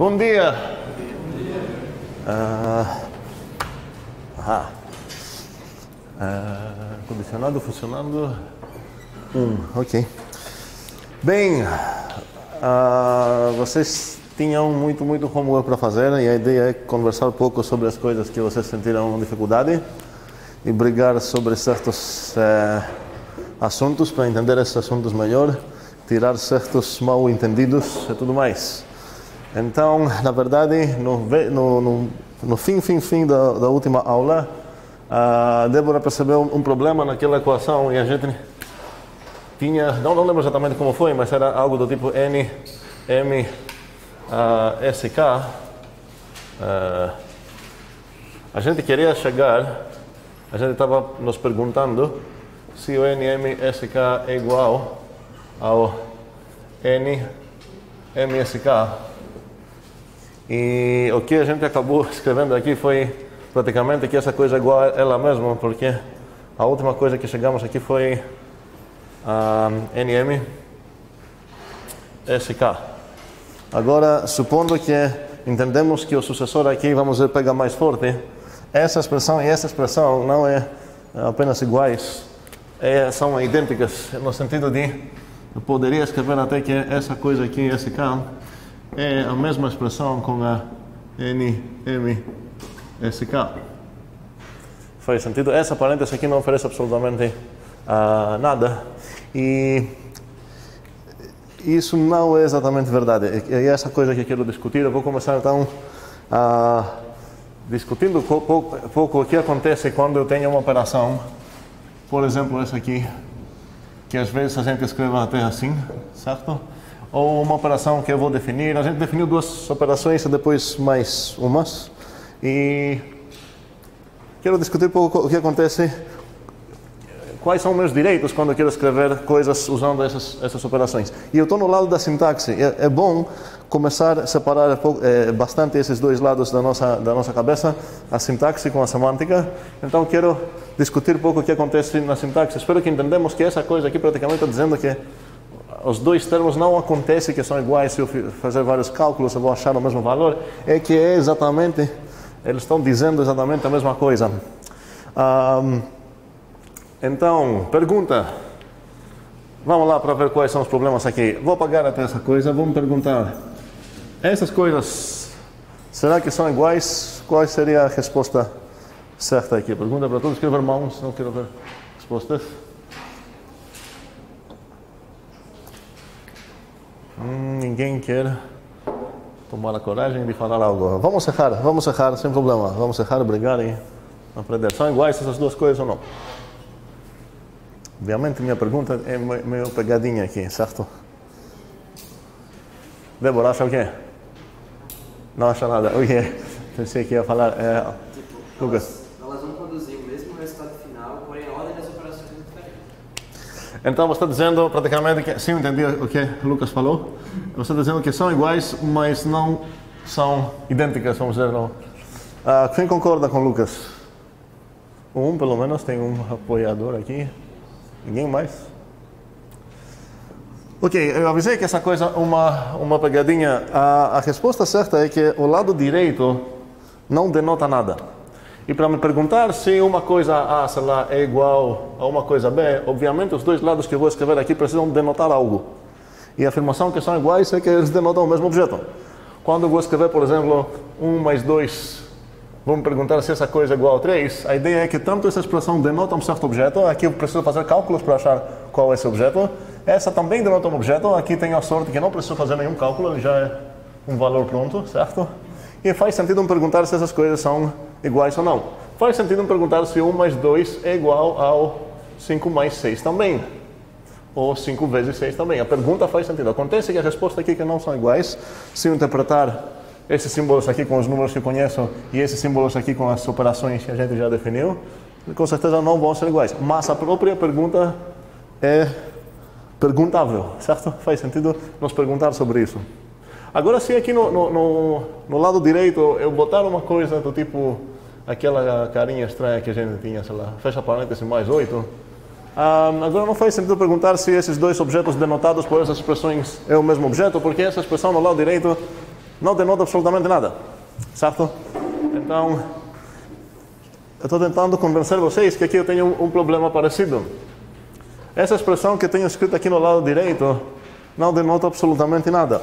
Bom dia. Condicionado funcionando. Ok. Bem, vocês tinham muito homework para fazer e a ideia é conversar um pouco sobre as coisas que vocês sentiram dificuldade e brigar sobre certos assuntos para entender esses assuntos melhor, tirar certos mal entendidos e tudo mais. Então, na verdade, no fim da última aula, a Débora percebeu um problema naquela equação e a gente tinha, não lembro exatamente como foi, mas era algo do tipo N, M, SK. A gente queria chegar, a gente estava nos perguntando se o N, M, SK é igual ao N, M, SK. E o que a gente acabou escrevendo aqui foi praticamente que essa coisa é igual a ela mesma, porque a última coisa que chegamos aqui foi NM SK. Agora, supondo que entendemos que o sucessor aqui, vamos ver, pega mais forte, essa expressão e essa expressão não é apenas iguais, são idênticas, no sentido de, eu poderia escrever até que essa coisa aqui, SK, é a mesma expressão com a NM SK. Faz sentido? Essa parêntese aqui não oferece absolutamente nada. E isso não é exatamente verdade. É essa coisa que eu quero discutir. Eu vou começar então discutindo um pouco o que acontece quando eu tenho uma operação. Por exemplo, essa aqui, que às vezes a gente escreve até assim, certo? Ou uma operação que eu vou definir. A gente definiu duas operações e depois mais umas. E quero discutir um pouco o que acontece, quais são meus direitos quando eu quero escrever coisas usando essas operações. E eu estou no lado da sintaxe. É bom começar a separar bastante esses dois lados da nossa cabeça, a sintaxe com a semântica. Então quero discutir um pouco o que acontece na sintaxe. Espero que entendamos que essa coisa aqui praticamente está dizendo que os dois termos não acontecem que são iguais. Se eu fazer vários cálculos eu vou achar o mesmo valor. É que é exatamente, eles estão dizendo exatamente a mesma coisa. Então, pergunta. Vamos lá para ver quais são os problemas aqui. Vou apagar até essa coisa, vamos perguntar. Essas coisas, será que são iguais? Qual seria a resposta certa aqui? Pergunta para todos, quero ver mãos, não quero ver respostas. Ninguém quer tomar a coragem de falar algo. Vamos errar sem problema. Vamos errar, brigar e aprender. São iguais essas duas coisas ou não? Obviamente minha pergunta é meio pegadinha aqui, certo? Débora, acha o quê? Não acha nada. Ok. Pensei que ia falar. Lucas. Elas vão produzir o mesmo resultado final, porém a ordem das operações é diferente. Então você está dizendo praticamente que, sim, entendi o que o Lucas falou. Você está dizendo que são iguais, mas não são idênticas, vamos dizer, não. Quem concorda com o Lucas? Pelo menos, tem um apoiador aqui. Ninguém mais? Ok, eu avisei que essa coisa é uma pegadinha. A resposta certa é que o lado direito não denota nada. E para me perguntar se uma coisa A, sei lá, é igual a uma coisa B, obviamente os dois lados que eu vou escrever aqui precisam denotar algo. E a afirmação que são iguais é que eles denotam o mesmo objeto. Quando eu vou escrever, por exemplo, 1 mais 2, vou me perguntar se essa coisa é igual a 3, a ideia é que tanto essa expressão denota um certo objeto, aqui eu preciso fazer cálculos para achar qual é esse objeto, essa também denota um objeto, aqui tenho a sorte que não preciso fazer nenhum cálculo, ele já é um valor pronto, certo? E faz sentido me perguntar se essas coisas são iguais ou não. Faz sentido me perguntar se 1 mais 2 é igual ao 5 mais 6 também. Ou 5 vezes 6 também. A pergunta faz sentido. Acontece que a resposta aqui que não são iguais, se eu interpretar esses símbolos aqui com os números que eu conheço e esses símbolos aqui com as operações que a gente já definiu, com certeza não vão ser iguais. Mas a própria pergunta é perguntável, certo? Faz sentido nos perguntar sobre isso. Agora, se aqui no lado direito eu botar uma coisa do tipo aquela carinha estranha que a gente tinha, sei lá, fecha parênteses mais 8, agora não faz sentido perguntar se esses dois objetos denotados por essas expressões é o mesmo objeto, porque essa expressão no lado direito não denota absolutamente nada, certo? Então, eu estou tentando convencer vocês que aqui eu tenho um problema parecido. Essa expressão que tenho escrita aqui no lado direito não denota absolutamente nada.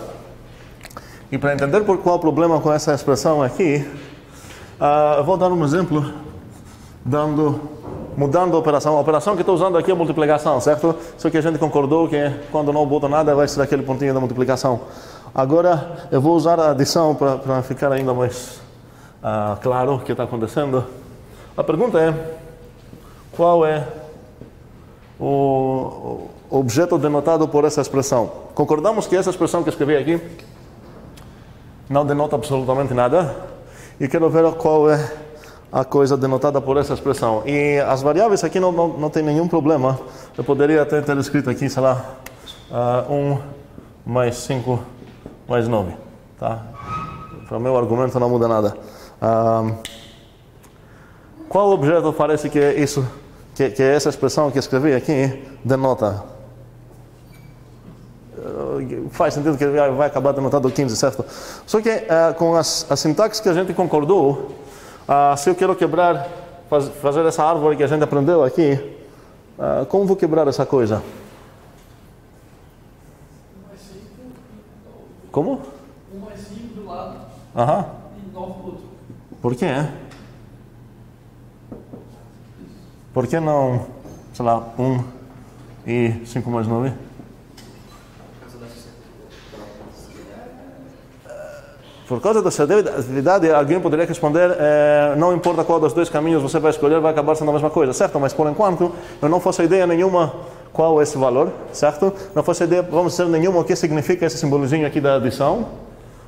E para entender qual é o problema com essa expressão aqui, eu vou dar um exemplo mudando a operação. A operação que estou usando aqui é a multiplicação, certo? Só que a gente concordou que quando não boto nada vai ser aquele pontinho da multiplicação. Agora eu vou usar a adição para ficar ainda mais claro o que está acontecendo. A pergunta é: qual é o objeto denotado por essa expressão? Concordamos que essa expressão que escrevi aqui não denota absolutamente nada. E quero ver qual é a coisa denotada por essa expressão. E as variáveis aqui não tem nenhum problema. Eu poderia até ter escrito aqui, sei lá, 1 mais 5 mais 9. Tá? Para o meu argumento não muda nada. Qual objeto parece que é isso, que essa expressão que escrevi aqui denota? Faz sentido que vai acabar denotando 15, certo? Só que com as sintaxes que a gente concordou, se eu quero quebrar, fazer essa árvore que a gente aprendeu aqui, como vou quebrar essa coisa? Como? 1 mais 5 do lado e 9 do outro. Por quê? Por que não, sei lá, 1 e 5 mais 9? Por causa da associatividade, alguém poderia responder, não importa qual dos dois caminhos você vai escolher, vai acabar sendo a mesma coisa, certo? Mas por enquanto, eu não faço ideia nenhuma qual é esse valor, certo? Não faço ideia, vamos dizer, nenhuma o que significa esse simbolozinho aqui da adição.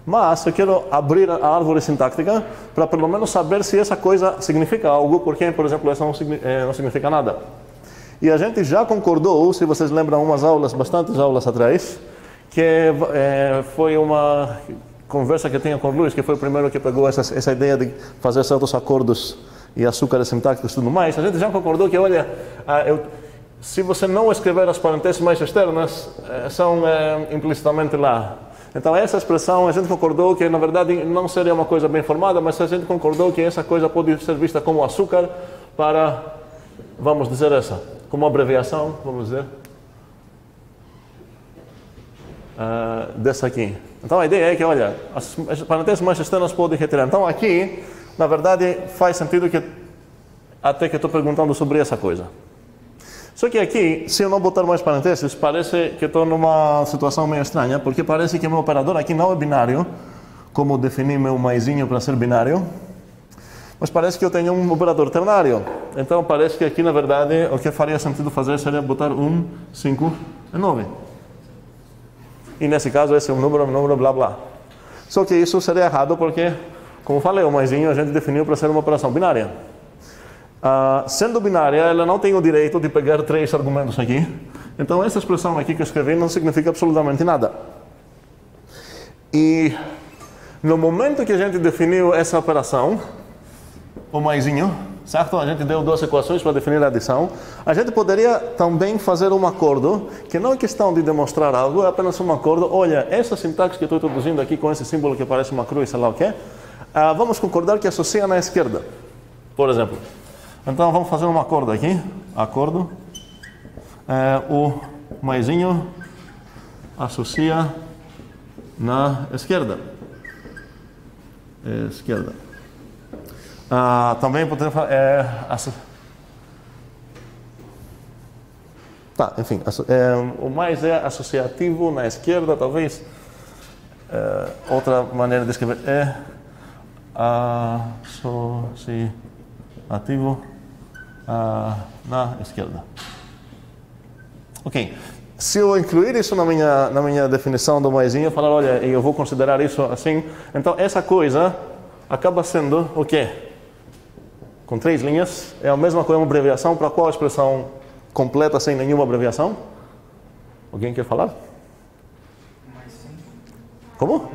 Mas eu quero abrir a árvore sintática para pelo menos saber se essa coisa significa algo, porque, por exemplo, essa não significa nada. E a gente já concordou, se vocês lembram, bastantes aulas atrás, que foi uma conversa que tinha com o Luiz, que foi o primeiro que pegou essa ideia de fazer certos acordos e açúcares sintáticos e tudo mais. A gente já concordou que, olha, se você não escrever as parênteses externas, são implicitamente lá. Então essa expressão a gente concordou que na verdade não seria uma coisa bem formada, mas a gente concordou que essa coisa pode ser vista como açúcar para, vamos dizer como abreviação, vamos dizer, dessa aqui. Então a ideia é que, olha, as parênteses mais externas podem retirar. Então aqui, na verdade, faz sentido que até que estou perguntando sobre essa coisa. Só que aqui, se eu não botar mais parênteses, parece que estou numa situação meio estranha, porque parece que meu operador aqui não é binário, como defini meu maisinho para ser binário, mas parece que eu tenho um operador ternário. Então parece que aqui, na verdade, o que faria sentido fazer seria botar 1, 5 e 9. E nesse caso, esse é um número, blá, blá. Só que isso seria errado porque, como falei, o maisinho a gente definiu para ser uma operação binária. Sendo binária, ela não tem o direito de pegar 3 argumentos aqui. Então, essa expressão aqui que eu escrevi não significa absolutamente nada. E no momento que a gente definiu essa operação, o maisinho, certo? A gente deu 2 equações para definir a adição. A gente poderia também fazer um acordo, que não é questão de demonstrar algo, é apenas um acordo. Olha, essa sintaxe que eu estou introduzindo aqui com esse símbolo que parece uma cruz, sei lá o quê, vamos concordar que associa na esquerda, por exemplo. Então vamos fazer um acordo aqui. Acordo. O maisinho associa na esquerda. Esquerda. Também podemos falar. Tá, enfim. O mais é associativo na esquerda, talvez. Outra maneira de escrever é associativo na esquerda. Ok. Se eu incluir isso na minha definição do maisinho, falar, olha, eu vou considerar isso assim, então essa coisa acaba sendo o quê? Com 3 linhas, é a mesma coisa, uma abreviação para qual expressão completa sem nenhuma abreviação? Alguém quer falar? Como?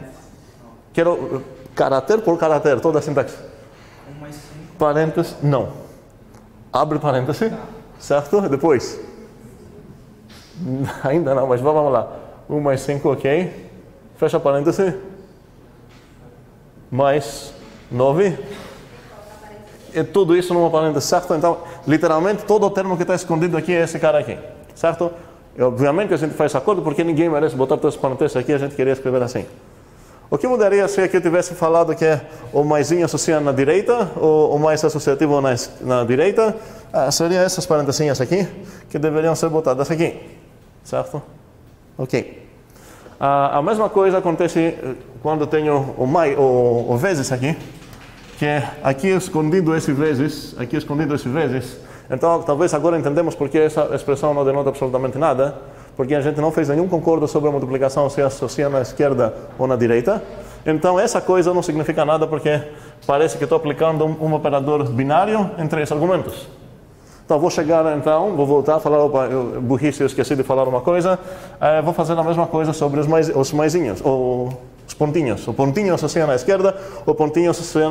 Quero caráter por caráter, toda a sintaxe. Parênteses, não. Abre parêntese, certo? Depois. Ainda não, mas vamos lá. 1 mais 5, ok. Fecha parêntese. mais 9. E tudo isso numa parêntese, certo? Então, literalmente, todo o termo que está escondido aqui é esse cara aqui, certo? E, obviamente, a gente faz acordo porque ninguém merece botar todas as parênteses aqui, a gente queria escrever assim. O que mudaria se aqui eu tivesse falado que o maisinho associa na direita, ou o mais associativo na direita? Seriam essas parentesinhas aqui, que deveriam ser botadas aqui, certo? Ok. A mesma coisa acontece quando tenho o vezes aqui, que aqui escondido esse vezes, aqui escondido esse vezes. Então, talvez agora entendemos porque essa expressão não denota absolutamente nada, porque a gente não fez nenhum concordo sobre a multiplicação se associa na esquerda ou na direita. Então, essa coisa não significa nada porque parece que estou aplicando um operador binário em 3 argumentos. Então, vou chegar, vou voltar a falar, opa, burrice, eu esqueci de falar uma coisa, vou fazer a mesma coisa sobre os maisinhos, ou os pontinhos. O pontinho associa na esquerda, o pontinho associa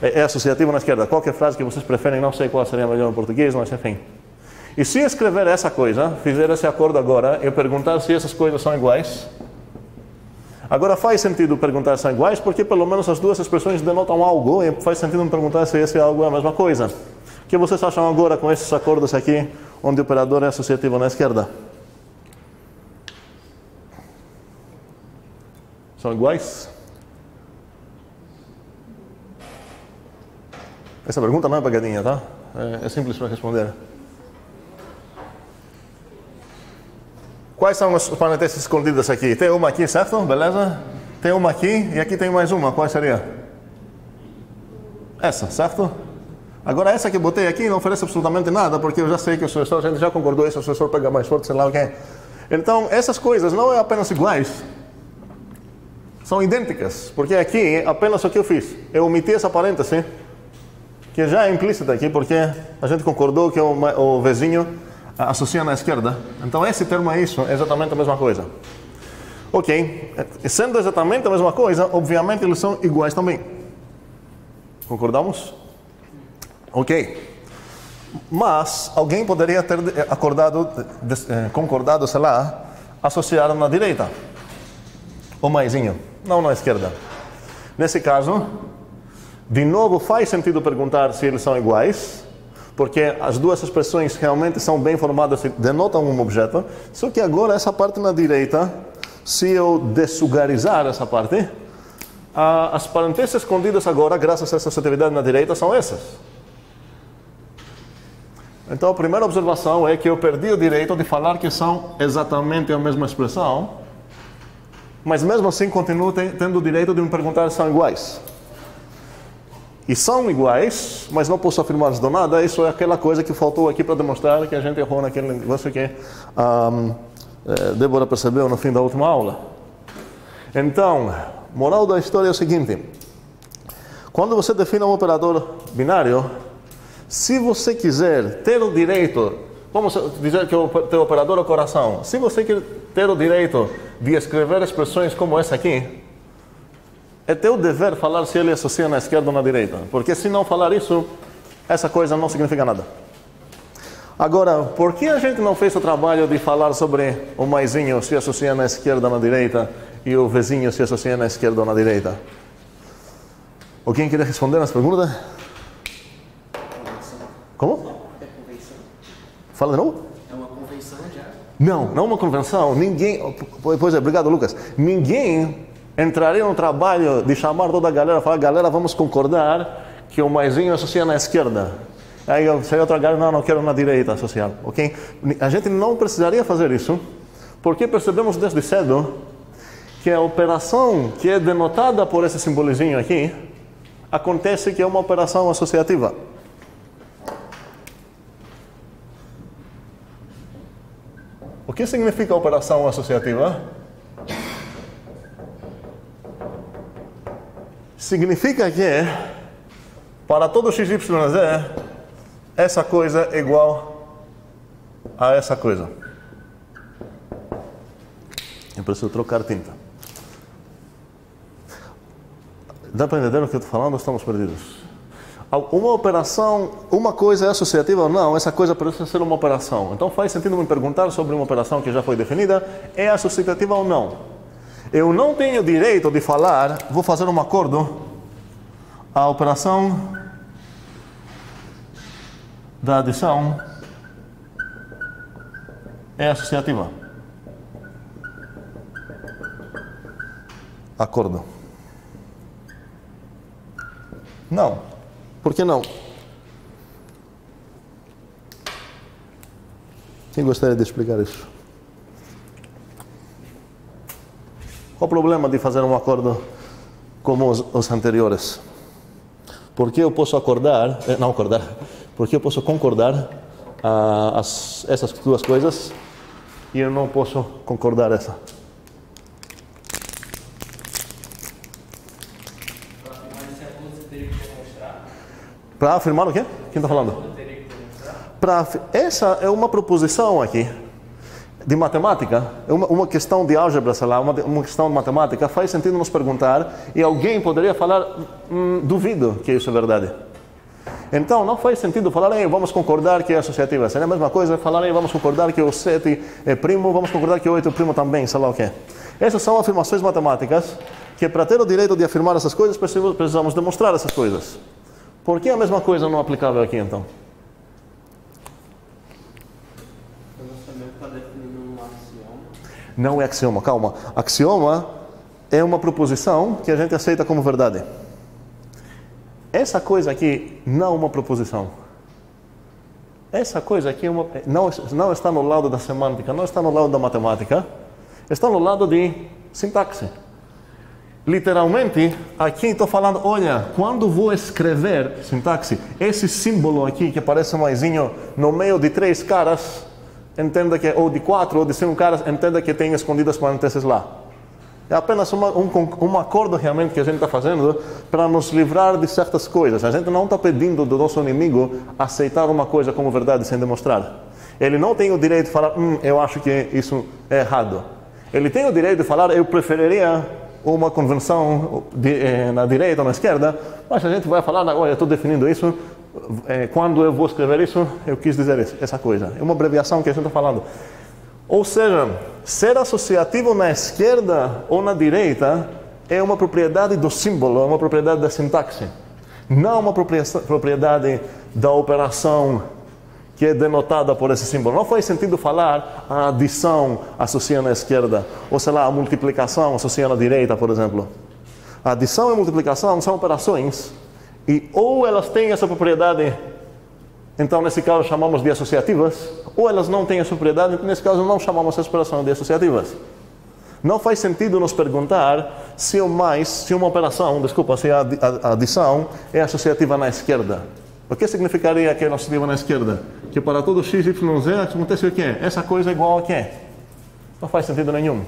é associativo na esquerda. Qualquer frase que vocês preferem, não sei qual seria melhor em português, mas enfim. E se escrever essa coisa, fizer esse acordo agora, e perguntar se essas coisas são iguais, agora faz sentido perguntar se são iguais, porque pelo menos as duas expressões denotam algo, e faz sentido perguntar se esse algo é a mesma coisa. O que vocês acham agora com esses acordos aqui, onde o operador é associativo na esquerda? São iguais? Essa pergunta não é pegadinha, tá? É simples para responder. Quais são as parênteses escondidas aqui? Tem uma aqui, certo? Beleza? Tem uma aqui e aqui tem mais uma. Qual seria? Essa, certo? Agora essa que eu botei aqui não oferece absolutamente nada, porque eu já sei que o professor, a gente já concordou isso, o professor pega mais forte, sei lá o que. Então, essas coisas não é apenas iguais, são idênticas, porque aqui, apenas o que eu fiz, eu omiti essa parêntese, que já é implícita aqui, porque a gente concordou que o vizinho associa na esquerda. Então esse termo é isso, é exatamente a mesma coisa. Ok, sendo exatamente a mesma coisa, obviamente eles são iguais também. Concordamos? Ok. Mas alguém poderia ter concordado, sei lá, associar na direita. O maisinho, não na esquerda. Nesse caso, de novo faz sentido perguntar se eles são iguais, porque as duas expressões realmente são bem formadas e denotam um objeto, só que agora essa parte na direita, se eu dessugarizar essa parte, as parênteses escondidas agora, graças a essa associatividade na direita, são essas. Então a primeira observação é que eu perdi o direito de falar que são exatamente a mesma expressão, mas mesmo assim continuo tendo o direito de me perguntar se são iguais. E são iguais, mas não posso afirmar do nada. Isso é aquela coisa que faltou aqui para demonstrar que a gente errou naquele negócio que Débora percebeu no fim da última aula. Então, moral da história é o seguinte: quando você define um operador binário, se você quiser ter o direito, vamos dizer que o teu operador é o coração, se você quer ter o direito de escrever expressões como essa aqui, é teu dever falar se ele associa na esquerda ou na direita. Porque se não falar isso, essa coisa não significa nada. Agora, por que a gente não fez o trabalho de falar sobre o maisinho se associa na esquerda ou na direita e o vizinho se associa na esquerda ou na direita? Alguém queria responder nas perguntas? Como? É convenção? Fala de novo? É uma convenção já? Não uma convenção. Ninguém... Pois é, obrigado, Lucas. Ninguém entraria no trabalho de chamar toda a galera e falar: galera, vamos concordar que o maisinho associa na esquerda. Aí se outra galera, não quero na direita associar, ok? A gente não precisaria fazer isso, porque percebemos desde cedo que a operação que é denotada por esse simbolizinho aqui, acontece que é uma operação associativa. O que significa operação associativa? Significa que, para todo x, y, z, essa coisa é igual a essa coisa. Eu preciso trocar tinta. Dá para entender o que eu estou falando ou estamos perdidos? Uma operação, uma coisa é associativa ou não, essa coisa precisa ser uma operação. Então faz sentido me perguntar sobre uma operação que já foi definida, é associativa ou não? Eu não tenho direito de falar, vou fazer um acordo, a operação da adição é associativa. Acordo. Não. Por que não? Quem gostaria de explicar isso? Qual o problema de fazer um acordo como os anteriores? Por que eu posso por que eu posso concordar essas duas coisas e eu não posso concordar essa? Para afirmar o quê? Quem está falando? Essa é uma proposição aqui de matemática, uma questão de álgebra, sei lá, uma questão de matemática, faz sentido nos perguntar e alguém poderia falar, duvido que isso é verdade. Então, não faz sentido falar, vamos concordar que é associativa. Seria a mesma coisa falar, vamos concordar que o 7 é primo, vamos concordar que o 8 é primo também, sei lá o quê. Essas são afirmações matemáticas que, para ter o direito de afirmar essas coisas, precisamos demonstrar essas coisas. Por que a mesma coisa não é aplicável aqui, então? Não é axioma, calma. Axioma é uma proposição que a gente aceita como verdade. Essa coisa aqui não é uma proposição. Essa coisa aqui não está no lado da semântica, não está no lado da matemática, está no lado de sintaxe. Literalmente, aqui estou falando, olha, quando vou escrever sintaxe, esse símbolo aqui que parece um maisinho no meio de 3 caras, entenda que, ou de 4 ou de 5 caras, entenda que tem escondidas parênteses lá. É apenas um acordo realmente que a gente está fazendo para nos livrar de certas coisas. A gente não está pedindo do nosso inimigo aceitar uma coisa como verdade sem demonstrar. Ele não tem o direito de falar, eu acho que isso é errado. Ele tem o direito de falar, eu preferiria uma convenção na direita ou na esquerda, mas a gente vai falar, olha, eu estou definindo isso, quando eu vou escrever isso, eu quis dizer essa coisa. É uma abreviação que a gente está falando. Ou seja, ser associativo na esquerda ou na direita é uma propriedade do símbolo, é uma propriedade da sintaxe. Não uma propriedade da operação que é denotada por esse símbolo. Não faz sentido falar a adição associa na esquerda, ou sei lá, a multiplicação associa na direita, por exemplo. A adição e a multiplicação são operações, e ou elas têm essa propriedade, então nesse caso chamamos de associativas, ou elas não têm essa propriedade, nesse caso não chamamos essa operação de associativas. Não faz sentido nos perguntar se uma operação, se a adição é associativa na esquerda. O que significaria que é associativa na esquerda? Que para todo x, y, z acontece o quê? Essa coisa é igual a quê? Não faz sentido nenhum.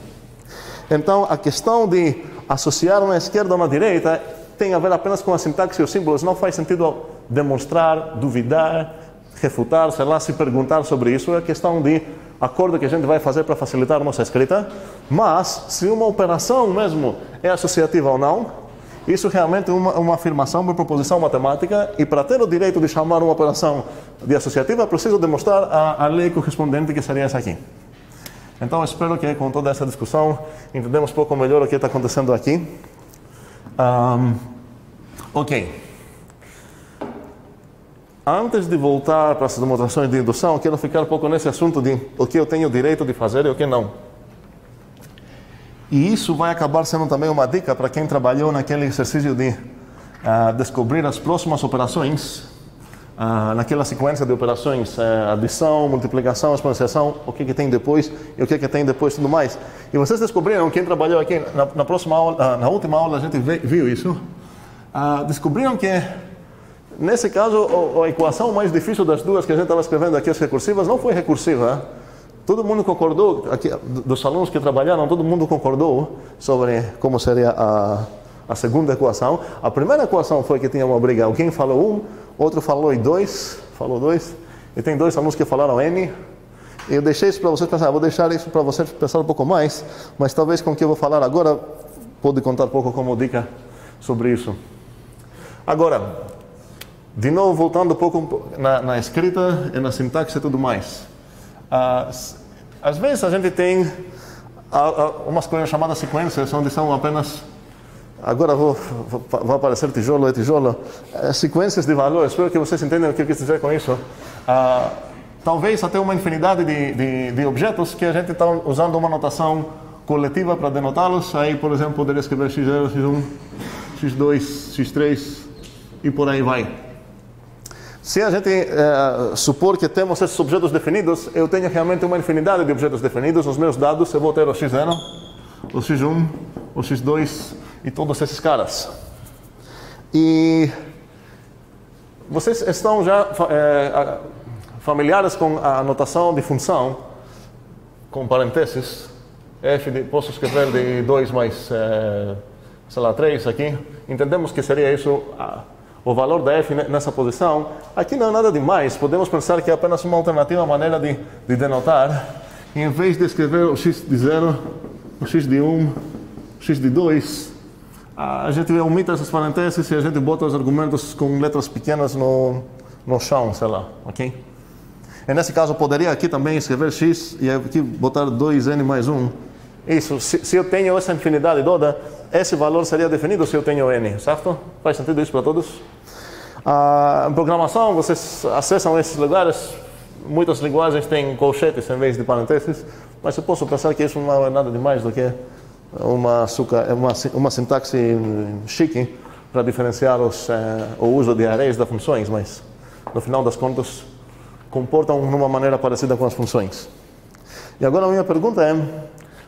Então, a questão de associar na esquerda ou na direita tem a ver apenas com a sintaxe e os símbolos. Não faz sentido demonstrar, duvidar, refutar, sei lá, se perguntar sobre isso. É questão de acordo que a gente vai fazer para facilitar a nossa escrita. Mas, se uma operação mesmo é associativa ou não, isso realmente é uma afirmação, uma proposição matemática, e para ter o direito de chamar uma operação de associativa, preciso demonstrar a lei correspondente, que seria essa aqui. Então, espero que com toda essa discussão entendemos um pouco melhor o que está acontecendo aqui. Ok. Antes de voltar para essas demonstrações de indução, quero ficar um pouco nesse assunto de o que eu tenho direito de fazer e o que não. E isso vai acabar sendo também uma dica para quem trabalhou naquele exercício de descobrir as próximas operações, naquela sequência de operações, adição, multiplicação, exponenciação, o que tem depois e o que tem depois, tudo mais. E vocês descobriram, quem trabalhou aqui na próxima aula, na última aula a gente viu isso, descobriram que nesse caso a equação mais difícil das duas que a gente estava escrevendo aqui, as recursivas, não foi recursiva. Todo mundo concordou, aqui, dos alunos que trabalharam, todo mundo concordou sobre como seria a segunda equação. A primeira equação foi que tinha uma briga. Alguém falou outro falou 2, e tem 2 alunos que falaram n. Eu deixei isso para vocês pensar, vou deixar isso para vocês pensar um pouco mais, mas talvez com o que eu vou falar agora, pode contar um pouco como dica sobre isso. Agora, de novo, voltando um pouco na escrita e na sintaxe e tudo mais. Às vezes a gente tem há umas coisas chamadas sequências, onde são apenas... Agora vai aparecer tijolo e tijolo. Sequências de valores. Espero que vocês entendam o que eu quis dizer com isso. Talvez até uma infinidade de objetos que a gente está usando uma notação coletiva para denotá-los. Aí, por exemplo, poderia escrever x0, x1, x2, x3 e por aí vai. Se a gente supor que temos esses objetos definidos, eu tenho realmente uma infinidade de objetos definidos. Nos meus dados eu vou ter o x0, o x1, o x2 e todos esses caras. E vocês estão já familiares com a notação de função com parênteses. Posso escrever de 2 mais, sei lá, 3 aqui. Entendemos que seria isso o valor da f nessa posição. Aqui não é nada demais. Podemos pensar que é apenas uma alternativa maneira de denotar. E em vez de escrever o x de 0, o x de 1, o x de 2, a gente omite essas parênteses e a gente bota os argumentos com letras pequenas no chão, sei lá, ok? E nesse caso, poderia aqui também escrever x e aqui botar 2n mais 1. Isso, se eu tenho essa infinidade toda, esse valor seria definido se eu tenho n, certo? Faz sentido isso para todos? Em programação, vocês acessam esses lugares. Muitas linguagens têm colchetes em vez de parênteses, mas eu posso pensar que isso não é nada demais do que uma sintaxe chique para diferenciar o uso de arrays das funções, mas no final das contas comportam de uma maneira parecida com as funções. E agora a minha pergunta é,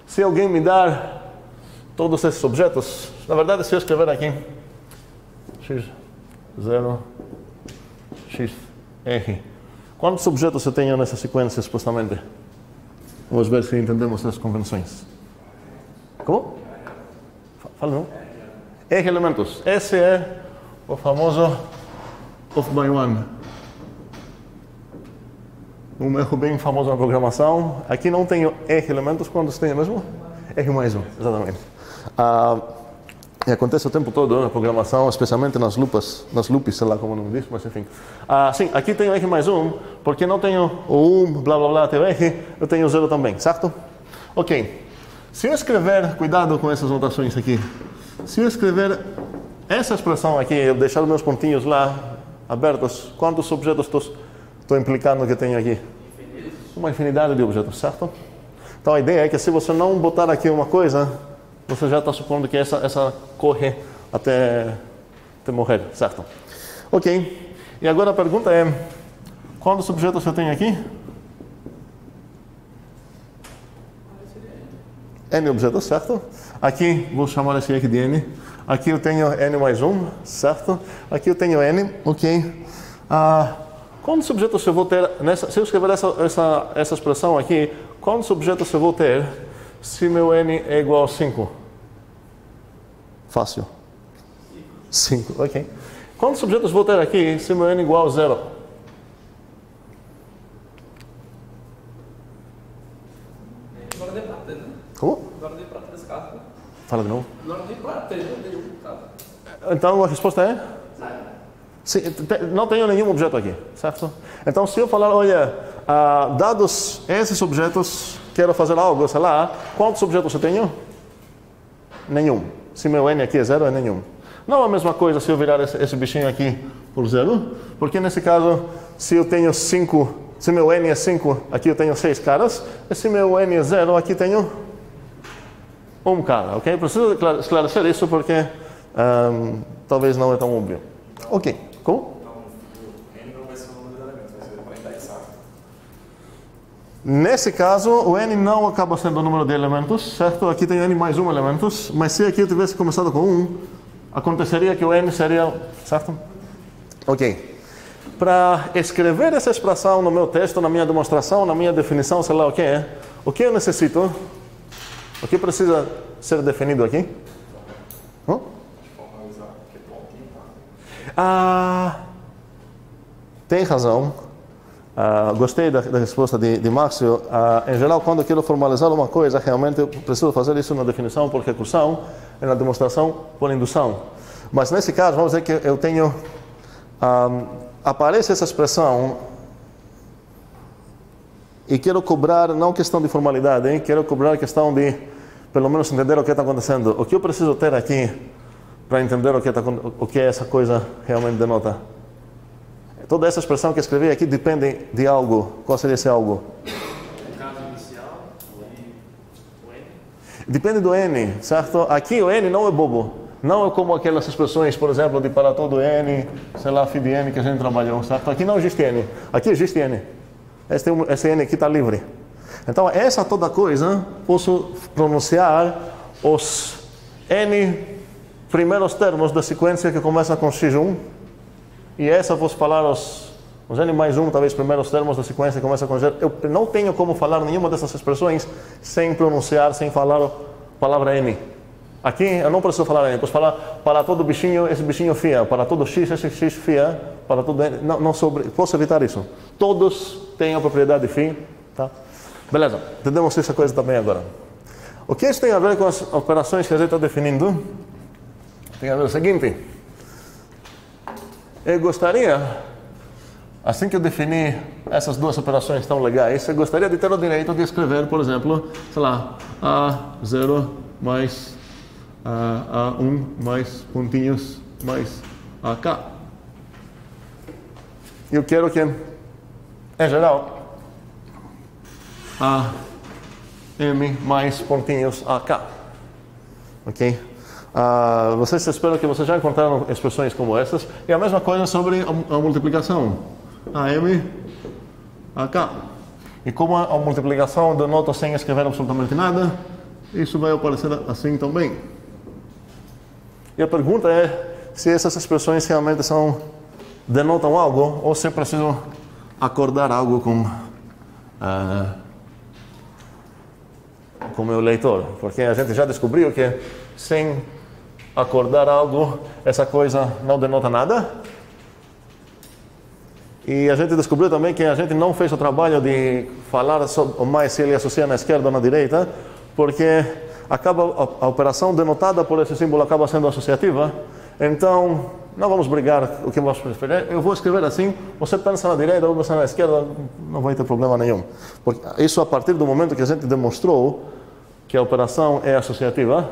se alguém me dar todos esses objetos, na verdade se eu escrever aqui x0, xr, quantos objetos eu tenho nessa sequência supostamente? Vamos ver se entendemos as convenções. Como? Fala não. R elementos. Esse é o famoso of by one. Um erro bem famoso na programação. Aqui não tenho R elementos, quantos tenho mesmo? R mais 1, exatamente. E acontece o tempo todo na programação, especialmente nas loops, sei lá como o nome diz, mas enfim. Sim, aqui tenho R mais 1, porque não tenho o 1, blá blá blá, até o R, eu tenho o 0 também, certo? Ok. Se eu escrever, cuidado com essas notações aqui, se eu escrever essa expressão aqui, eu deixar os meus pontinhos lá abertos, quantos objetos estou implicando que tenho aqui? Uma infinidade de objetos, certo? Então a ideia é que se você não botar aqui uma coisa, você já está supondo que essa corre até morrer, certo? Ok. E agora a pergunta é, quantos objetos eu tenho aqui? N objetos, certo? Aqui, vou chamar esse aqui de N. Aqui eu tenho N mais 1, certo? Aqui eu tenho N, ok. Quantos objetos eu vou ter, se eu escrever essa expressão aqui, quantos objetos eu vou ter se meu N é igual a 5? Fácil. 5, ok. Quantos objetos vou ter aqui se meu N é igual a 0? Agora deu pra ter, né? Como? Agora deu pra ter esse caso. Fala de novo. Agora deu pra ter, né? Deu caso. Então a resposta é? Não tenho nenhum objeto aqui, certo? Então se eu falar, olha, dados esses objetos, quero fazer algo, sei lá, quantos objetos eu tenho? Nenhum. Se meu N aqui é 0, é nenhum. Não é a mesma coisa se eu virar esse bichinho aqui por 0, porque nesse caso, se eu tenho 5, se meu N é 5, aqui eu tenho 6 caras, e se meu N é 0, aqui tenho um cara, ok? Preciso esclarecer isso porque talvez não é tão óbvio. Ok, como? N não vai ser o número de elementos, vai ser 40 exato. Nesse caso, o N não acaba sendo o número de elementos, certo? Aqui tem N mais 1 elementos, mas se aqui eu tivesse começado com 1, aconteceria que o N seria, certo? Ok. Para escrever essa expressão no meu texto, na minha demonstração, na minha definição, sei lá o que eu necessito? O que precisa ser definido aqui? Tem razão. Gostei da resposta de Márcio. Em geral, quando eu quero formalizar uma coisa, realmente eu preciso fazer isso na definição por recursão e na demonstração por indução. Mas nesse caso, vamos dizer que eu tenho... aparece essa expressão e quero cobrar, não questão de formalidade, quero cobrar questão de pelo menos entender o que está acontecendo. O que eu preciso ter aqui para entender o que essa coisa realmente denota? Toda essa expressão que escrevi aqui depende de algo. Qual seria esse algo? No caso inicial, o N. Depende do N, certo? Aqui o N não é bobo. Não é como aquelas expressões, por exemplo, de para todo N, sei lá, φ de N que a gente trabalhou, certo? Aqui não existe N. Aqui existe N. Esse N aqui está livre. Então, essa toda coisa, posso pronunciar os N primeiros termos da sequência que começa com X1. E essa posso falar os N mais 1, talvez, primeiros termos da sequência que começa com G. Eu não tenho como falar nenhuma dessas expressões sem pronunciar, sem falar a palavra N. Aqui eu não preciso falar N, posso falar para todo bichinho, esse bichinho fia, para todo X, esse X fia, para todo N. Posso evitar isso. Todos têm a propriedade φ, tá? Beleza, entendemos essa coisa também agora. O que isso tem a ver com as operações que a gente está definindo? Tem a ver o seguinte. Eu gostaria, assim que eu definir essas duas operações tão legais, eu gostaria de ter o direito de escrever, por exemplo, sei lá, A0 mais A1 mais pontinhos mais AK. Eu quero que, em geral, AM mais pontinhos AK. Ok? Vocês esperam que vocês já encontraram expressões como essas. E a mesma coisa sobre a multiplicação. AM, AK. E como a multiplicação denota sem escrever absolutamente nada, isso vai aparecer assim também. E a pergunta é se essas expressões realmente denotam algo ou se é preciso acordar algo com o meu leitor. Porque a gente já descobriu que sem acordar algo, essa coisa não denota nada. E a gente descobriu também que a gente não fez o trabalho de falar mais se ele associa na esquerda ou na direita, porque a operação denotada por esse símbolo acaba sendo associativa. Então, não vamos brigar o que vamos preferir. Eu vou escrever assim, você pensa na direita, eu penso na esquerda, não vai ter problema nenhum. Porque isso a partir do momento que a gente demonstrou que a operação é associativa,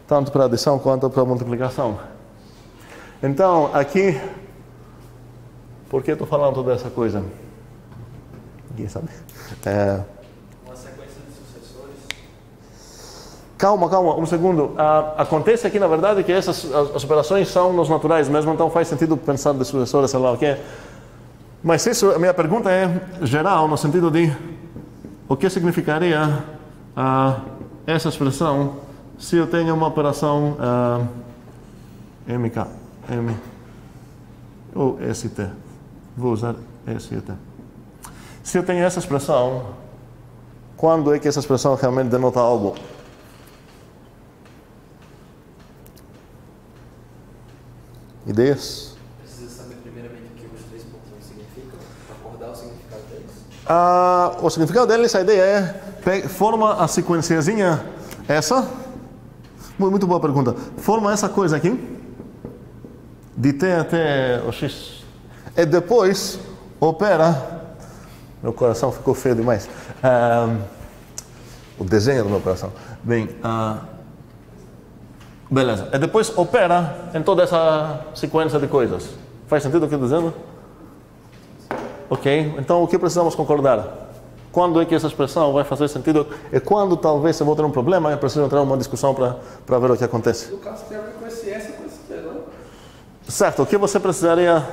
tanto para adição quanto para multiplicação. Então, aqui, por que estou falando toda essa coisa? Ninguém sabe. Uma sequência de sucessores. Calma, um segundo. Acontece aqui, na verdade, que as operações são nos naturais mesmo, então faz sentido pensar de sucessores, sei lá o que. Mas isso, a minha pergunta é geral, no sentido de o que significaria essa expressão se eu tenho uma operação MK, M ou ST. Vou usar ST. Se eu tenho essa expressão, quando é que essa expressão realmente denota algo? Ideias? Precisa saber primeiramente o que os 3 pontos significam, acordar o significado deles. O significado deles, a ideia é forma a sequenciazinha essa. Muito boa pergunta. Forma essa coisa aqui, de T até o X, e depois opera. Meu coração ficou feio demais. O desenho do meu coração. Bem, beleza. E depois opera em toda essa sequência de coisas. Faz sentido o que eu estou dizendo? Ok. Então, o que precisamos concordar? Quando é que essa expressão vai fazer sentido e quando talvez eu vou ter um problema, eu preciso entrar numa discussão para ver o que acontece. No caso, tem a ver com esse S e com esse T, não? Certo, o que você precisaria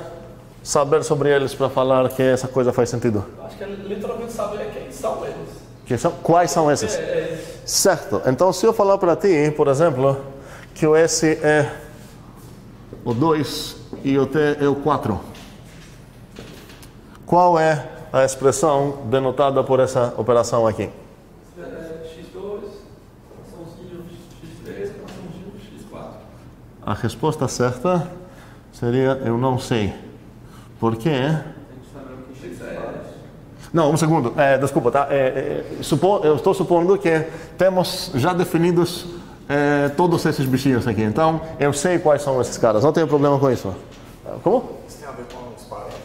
saber sobre eles para falar que essa coisa faz sentido? Acho que é literalmente saber quem são eles. Quais são esses? Certo, então se eu falar para ti, por exemplo, que o S é o 2 e o T é o 4, qual é a expressão denotada por essa operação aqui? X2, coraçãozinho X3, coraçãozinho X4. A resposta certa seria eu não sei. Por quê? Tem que saber o que X é. Não, um segundo. Desculpa, tá? Eu estou supondo que temos já definidos todos esses bichinhos aqui. Então, eu sei quais são esses caras. Não tenho problema com isso. Como? Isso tem a ver com os parênteses?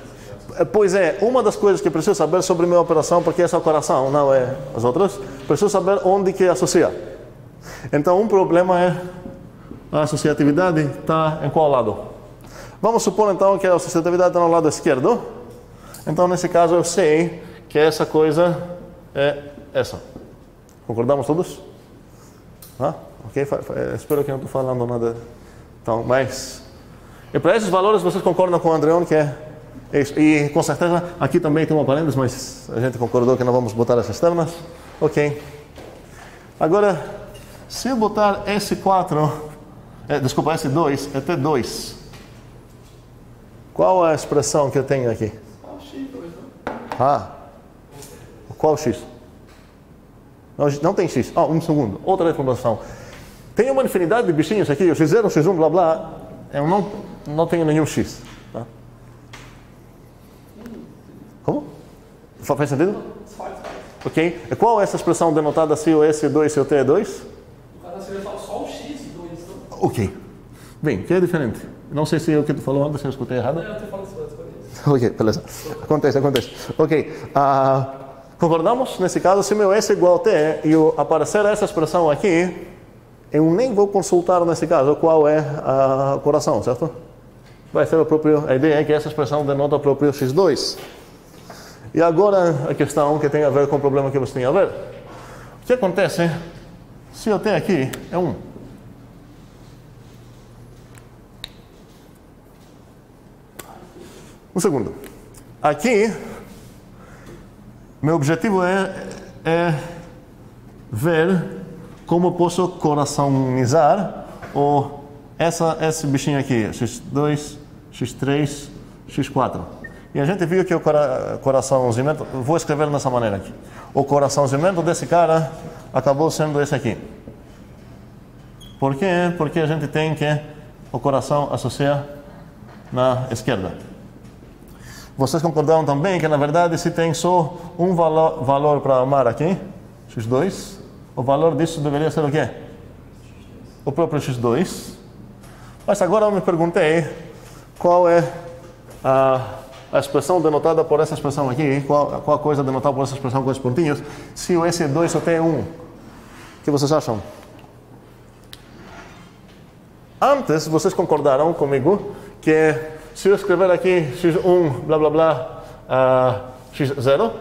Pois é, uma das coisas que preciso saber sobre minha operação, porque essa é o coração, não é as outras, preciso saber onde que associa. Então, um problema é a associatividade está em qual lado? Vamos supor, então, que a associatividade está no lado esquerdo. Então, nesse caso, eu sei que essa coisa é essa. Concordamos todos? Ok? Espero que não estou falando nada. Então, mas... E para esses valores, vocês concordam com o Andreon que é isso. E, com certeza, aqui também tem uma parênteses, mas a gente concordou que não vamos botar essas termas. Ok. Agora, se eu botar S4... desculpa, S2 é T2. Qual é a expressão que eu tenho aqui? Qual X? Não tem X. Um segundo. Outra informação. Tem uma infinidade de bichinhos aqui, X0, X1, blá blá. Eu não tenho nenhum X. Tá? Como? Faz sentido? Ok. E qual é essa expressão denotada se o S2 se o T é 2? O cara seria só o X e 2, então. Ok. Bem, que é diferente. Não sei se é o que tu falou antes, se eu escutei errado. Não, eu te falo isso. Ok, beleza. Acontece. Ok. Concordamos? Nesse caso, se meu S é igual a T e aparecer essa expressão aqui, eu nem vou consultar nesse caso qual é a coração, certo? Vai ser a ideia é que essa expressão denota o próprio X2. E agora a questão que tem a ver com o problema que você tem a ver. O que acontece se eu tenho aqui é 1? Um segundo. Aqui, meu objetivo é ver como posso coraçãoizar esse bichinho aqui, X2, X3, X4. E a gente viu que o coraçãozimento, vou escrever dessa maneira aqui. O coraçãozimento desse cara acabou sendo esse aqui. Por quê? Porque a gente tem que o coração associa na esquerda. Vocês concordaram também que, na verdade, se tem só um valor para amar aqui, X2, o valor disso deveria ser o quê? O próprio X2. Mas agora eu me perguntei qual é a expressão denotada por essa expressão aqui, qual a coisa denotada por essa expressão com os pontinhos, se o S2 só tem 1. O que vocês acham? Antes, vocês concordaram comigo que se eu escrever aqui x1, blá blá blá, x0,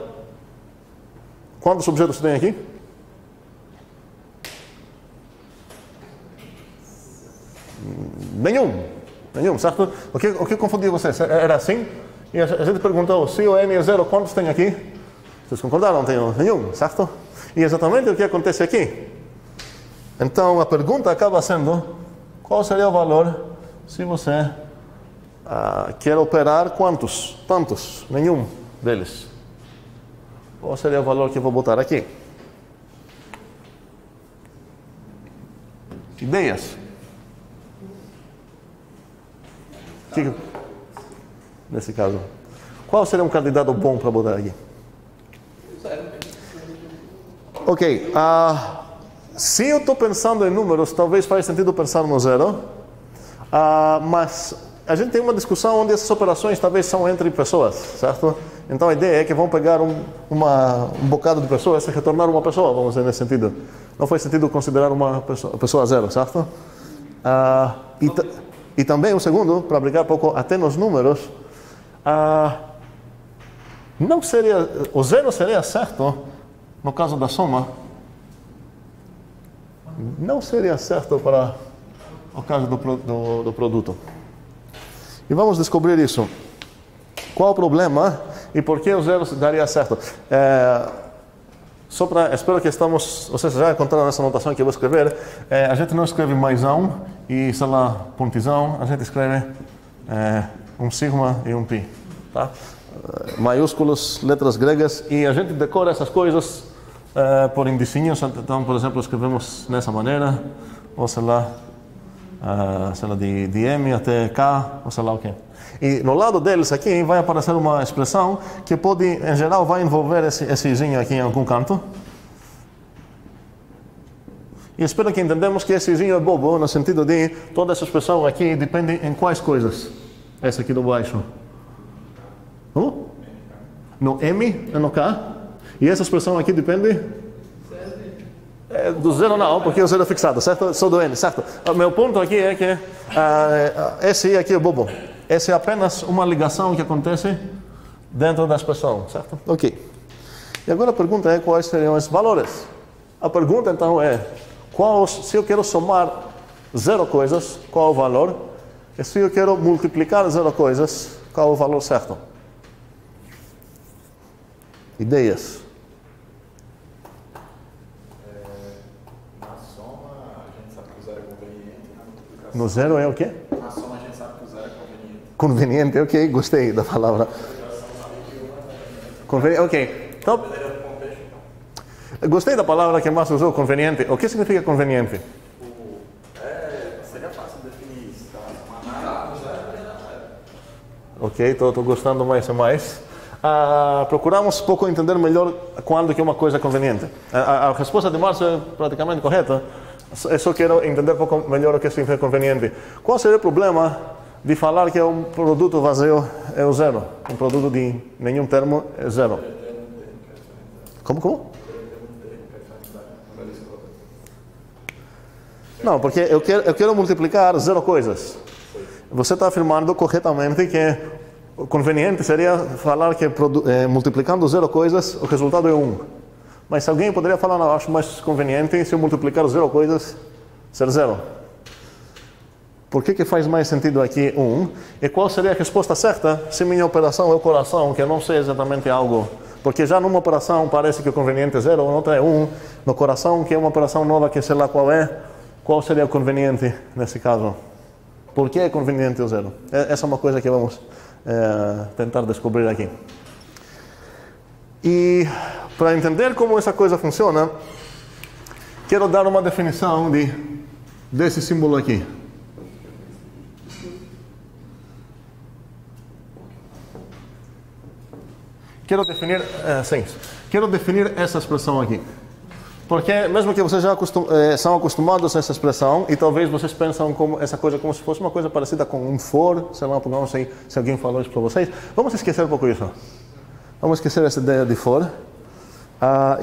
quantos objetos tem aqui? Nenhum, certo? O que confundiu vocês? Era assim? E a gente perguntou, se o n é 0, quantos tem aqui? Vocês concordaram? Não tem nenhum, certo? E exatamente o que acontece aqui. Então, a pergunta acaba sendo, qual seria o valor se você quer operar quantos? Tantos? Nenhum deles. Qual seria o valor que eu vou botar aqui? Ideias? Nesse caso, qual seria um candidato bom para botar aqui? Ok, se eu estou pensando em números, talvez faz sentido pensar no 0, mas a gente tem uma discussão onde essas operações talvez são entre pessoas, certo? Então a ideia é que vão pegar um bocado de pessoas e retornar uma pessoa, vamos dizer, nesse sentido. Não faz sentido considerar uma pessoa 0, certo? E também, um segundo, para brincar um pouco até nos números, não seria, o 0 seria certo no caso da soma, não seria certo para o caso do produto. E vamos descobrir isso. Qual o problema e por que o 0 daria certo? Espero que vocês já encontraram essa anotação que eu vou escrever. A gente não escreve maisão e, sei lá, pontizão. A gente escreve um sigma e um pi. Tá? Maiúsculos, letras gregas. E a gente decora essas coisas por indicinhos. Então, por exemplo, escrevemos dessa maneira. Ou sei lá, de M até K, ou sei lá o quê. E no lado deles aqui vai aparecer uma expressão que pode, em geral, vai envolver esse izinho aqui em algum canto. E espero que entendamos que esse izinho é bobo, no sentido de toda essa expressão aqui depende em quais coisas? Essa aqui do baixo. No M e no K. E essa expressão aqui depende? Do zero não, porque o zero é fixado, certo? Só do n, certo? O meu ponto aqui é que esse aqui é bobo. Essa é apenas uma ligação que acontece dentro da expressão, certo? Ok. E agora a pergunta é quais seriam esses valores. A pergunta então é, se eu quero somar zero coisas, qual é o valor? E se eu quero multiplicar zero coisas, qual é o valor certo? Ideias. Na soma, a gente sabe que o zero é conveniente. Na multiplicação, No zero é o quê? na soma, a gente sabe que o zero é conveniente. Conveniente, ok, gostei da palavra. Conveniente, ok. Então, gostei da palavra que Márcio usou, conveniente. O que significa conveniente? Seria fácil definir isso, tá? Somar nada, Ok, estou gostando mais e mais. Procuramos um pouco entender melhor quando que uma coisa é conveniente. A resposta de Márcio é praticamente correta. Eu só quero entender um pouco melhor o que significa conveniente. Qual seria o problema de falar que um produto vazio é o zero? Um produto de nenhum termo é zero. Como? Não, porque eu quero multiplicar zero coisas. Você está afirmando corretamente que o conveniente seria falar que multiplicando zero coisas, o resultado é 1. Mas alguém poderia falar, não, acho mais conveniente se eu multiplicar zero coisas, ser zero. Por que faz mais sentido aqui 1? E qual seria a resposta certa se minha operação é o coração, que eu não sei exatamente algo? Porque já numa operação parece que o conveniente é 0, a outra é 1. No coração, que é uma operação nova, que sei lá qual é, qual seria o conveniente nesse caso? Por que é conveniente o 0? Essa é uma coisa que vamos tentar descobrir aqui. E para entender como essa coisa funciona, quero dar uma definição desse símbolo aqui. Quero definir essa expressão aqui. Porque mesmo que vocês já são acostumados a essa expressão, e talvez vocês pensam como essa coisa como se fosse uma coisa parecida com um for, sei lá, não sei se alguém falou isso para vocês. Vamos esquecer um pouco isso. Vamos esquecer essa ideia de for.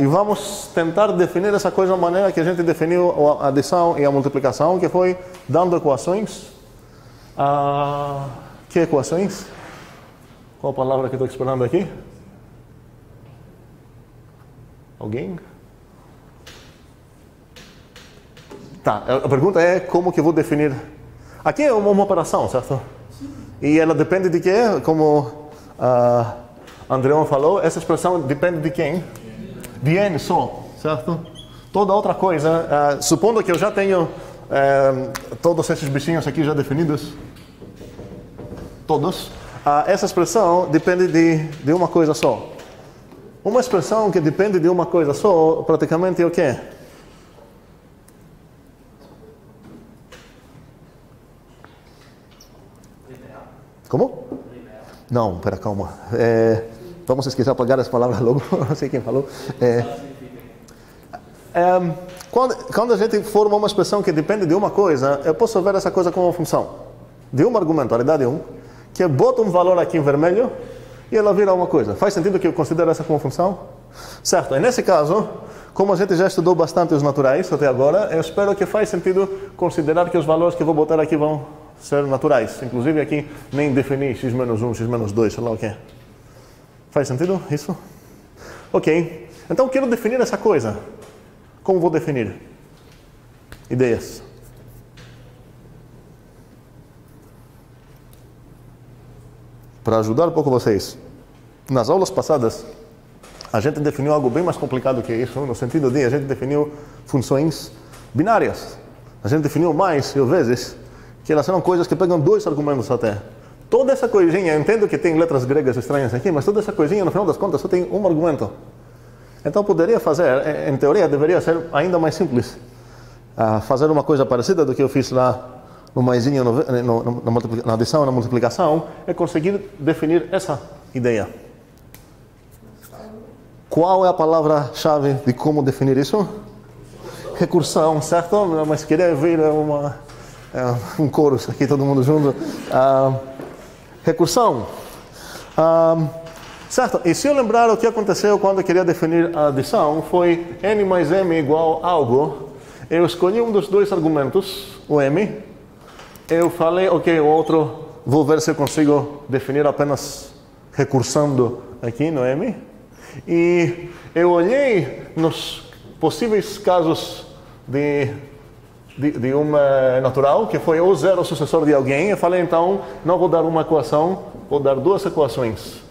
E vamos tentar definir essa coisa da maneira que a gente definiu a adição e a multiplicação, que foi dando equações. Que equações? Qual a palavra que estou esperando aqui? Alguém? Tá, a pergunta é como que eu vou definir. Aqui é uma operação, certo? E ela depende de quê? Como Andreon falou, essa expressão depende de quem? De n só, certo? Toda outra coisa, supondo que eu já tenho todos esses bichinhos aqui já definidos, todos, essa expressão depende de uma coisa só. Uma expressão que depende de uma coisa só, praticamente é o quê? Como? Não, pera, calma. Vamos esquecer de apagar as palavras logo, não sei quem falou. Quando a gente forma uma expressão que depende de uma coisa, eu posso ver essa coisa como uma função de uma argumentariedade 1, que bota um valor aqui em vermelho e ela vira uma coisa. Faz sentido que eu considere essa como função? Certo, e nesse caso, como a gente já estudou bastante os naturais até agora, eu espero que faz sentido considerar que os valores que eu vou botar aqui vão ser naturais. Inclusive aqui nem definir x menos 1, x menos 2, sei lá o que. Faz sentido isso? Ok. Então quero definir essa coisa. Como vou definir? Ideias. Para ajudar um pouco vocês. Nas aulas passadas, a gente definiu algo bem mais complicado que isso, no sentido de a gente definiu funções binárias. A gente definiu mais e vezes que elas eram coisas que pegam dois argumentos até. Toda essa coisinha, eu entendo que tem letras gregas estranhas aqui, mas toda essa coisinha, no final das contas, só tem um argumento. Então poderia fazer, em teoria, deveria ser ainda mais simples. Fazer uma coisa parecida do que eu fiz lá no maisinho, na adição e na multiplicação, é conseguir definir essa ideia. Qual é a palavra-chave de como definir isso? Recursão, certo? Mas queria ver um coro aqui, todo mundo junto. Recursão. Certo? E se eu lembrar o que aconteceu quando eu queria definir a adição, foi n mais m igual a algo. Eu escolhi um dos dois argumentos, o m. Eu falei, ok, o outro, vou ver se eu consigo definir apenas recursando aqui no m. E eu olhei nos possíveis casos de uma natural, que foi ou zero sucessor de alguém. Eu falei, então, não vou dar uma equação, vou dar duas equações.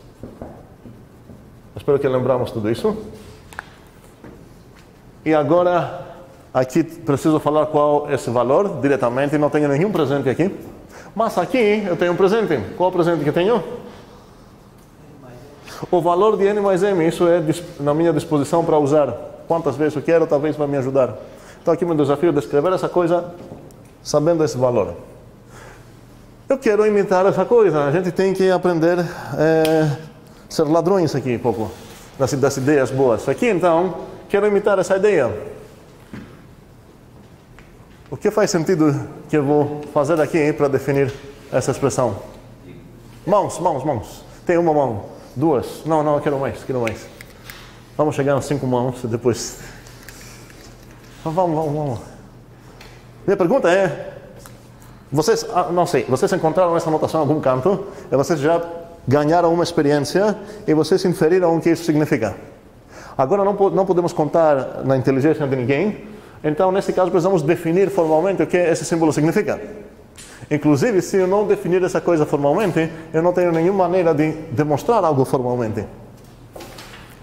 Espero que lembramos tudo isso. E agora, aqui preciso falar qual é esse valor diretamente. Não tenho nenhum presente aqui. Mas aqui eu tenho um presente. Qual é o presente que eu tenho? O valor de n mais m. Isso é na minha disposição para usar quantas vezes eu quero. Talvez vai me ajudar. Então aqui meu desafio é descrever essa coisa sabendo esse valor. Eu quero imitar essa coisa. A gente tem que aprender ser ladrões aqui um pouco, das ideias boas. Aqui, então, quero imitar essa ideia. O que faz sentido que eu vou fazer aqui para definir essa expressão? Mãos. Tem uma mão, duas. Não, eu quero mais. Vamos chegar a 5 mãos depois. Vamos. Minha pergunta é, vocês encontraram essa anotação em algum canto e vocês já ganharam uma experiência e vocês inferiram o que isso significa. Agora não podemos contar na inteligência de ninguém, então nesse caso precisamos definir formalmente o que esse símbolo significa. Inclusive, se eu não definir essa coisa formalmente, eu não tenho nenhuma maneira de demonstrar algo formalmente.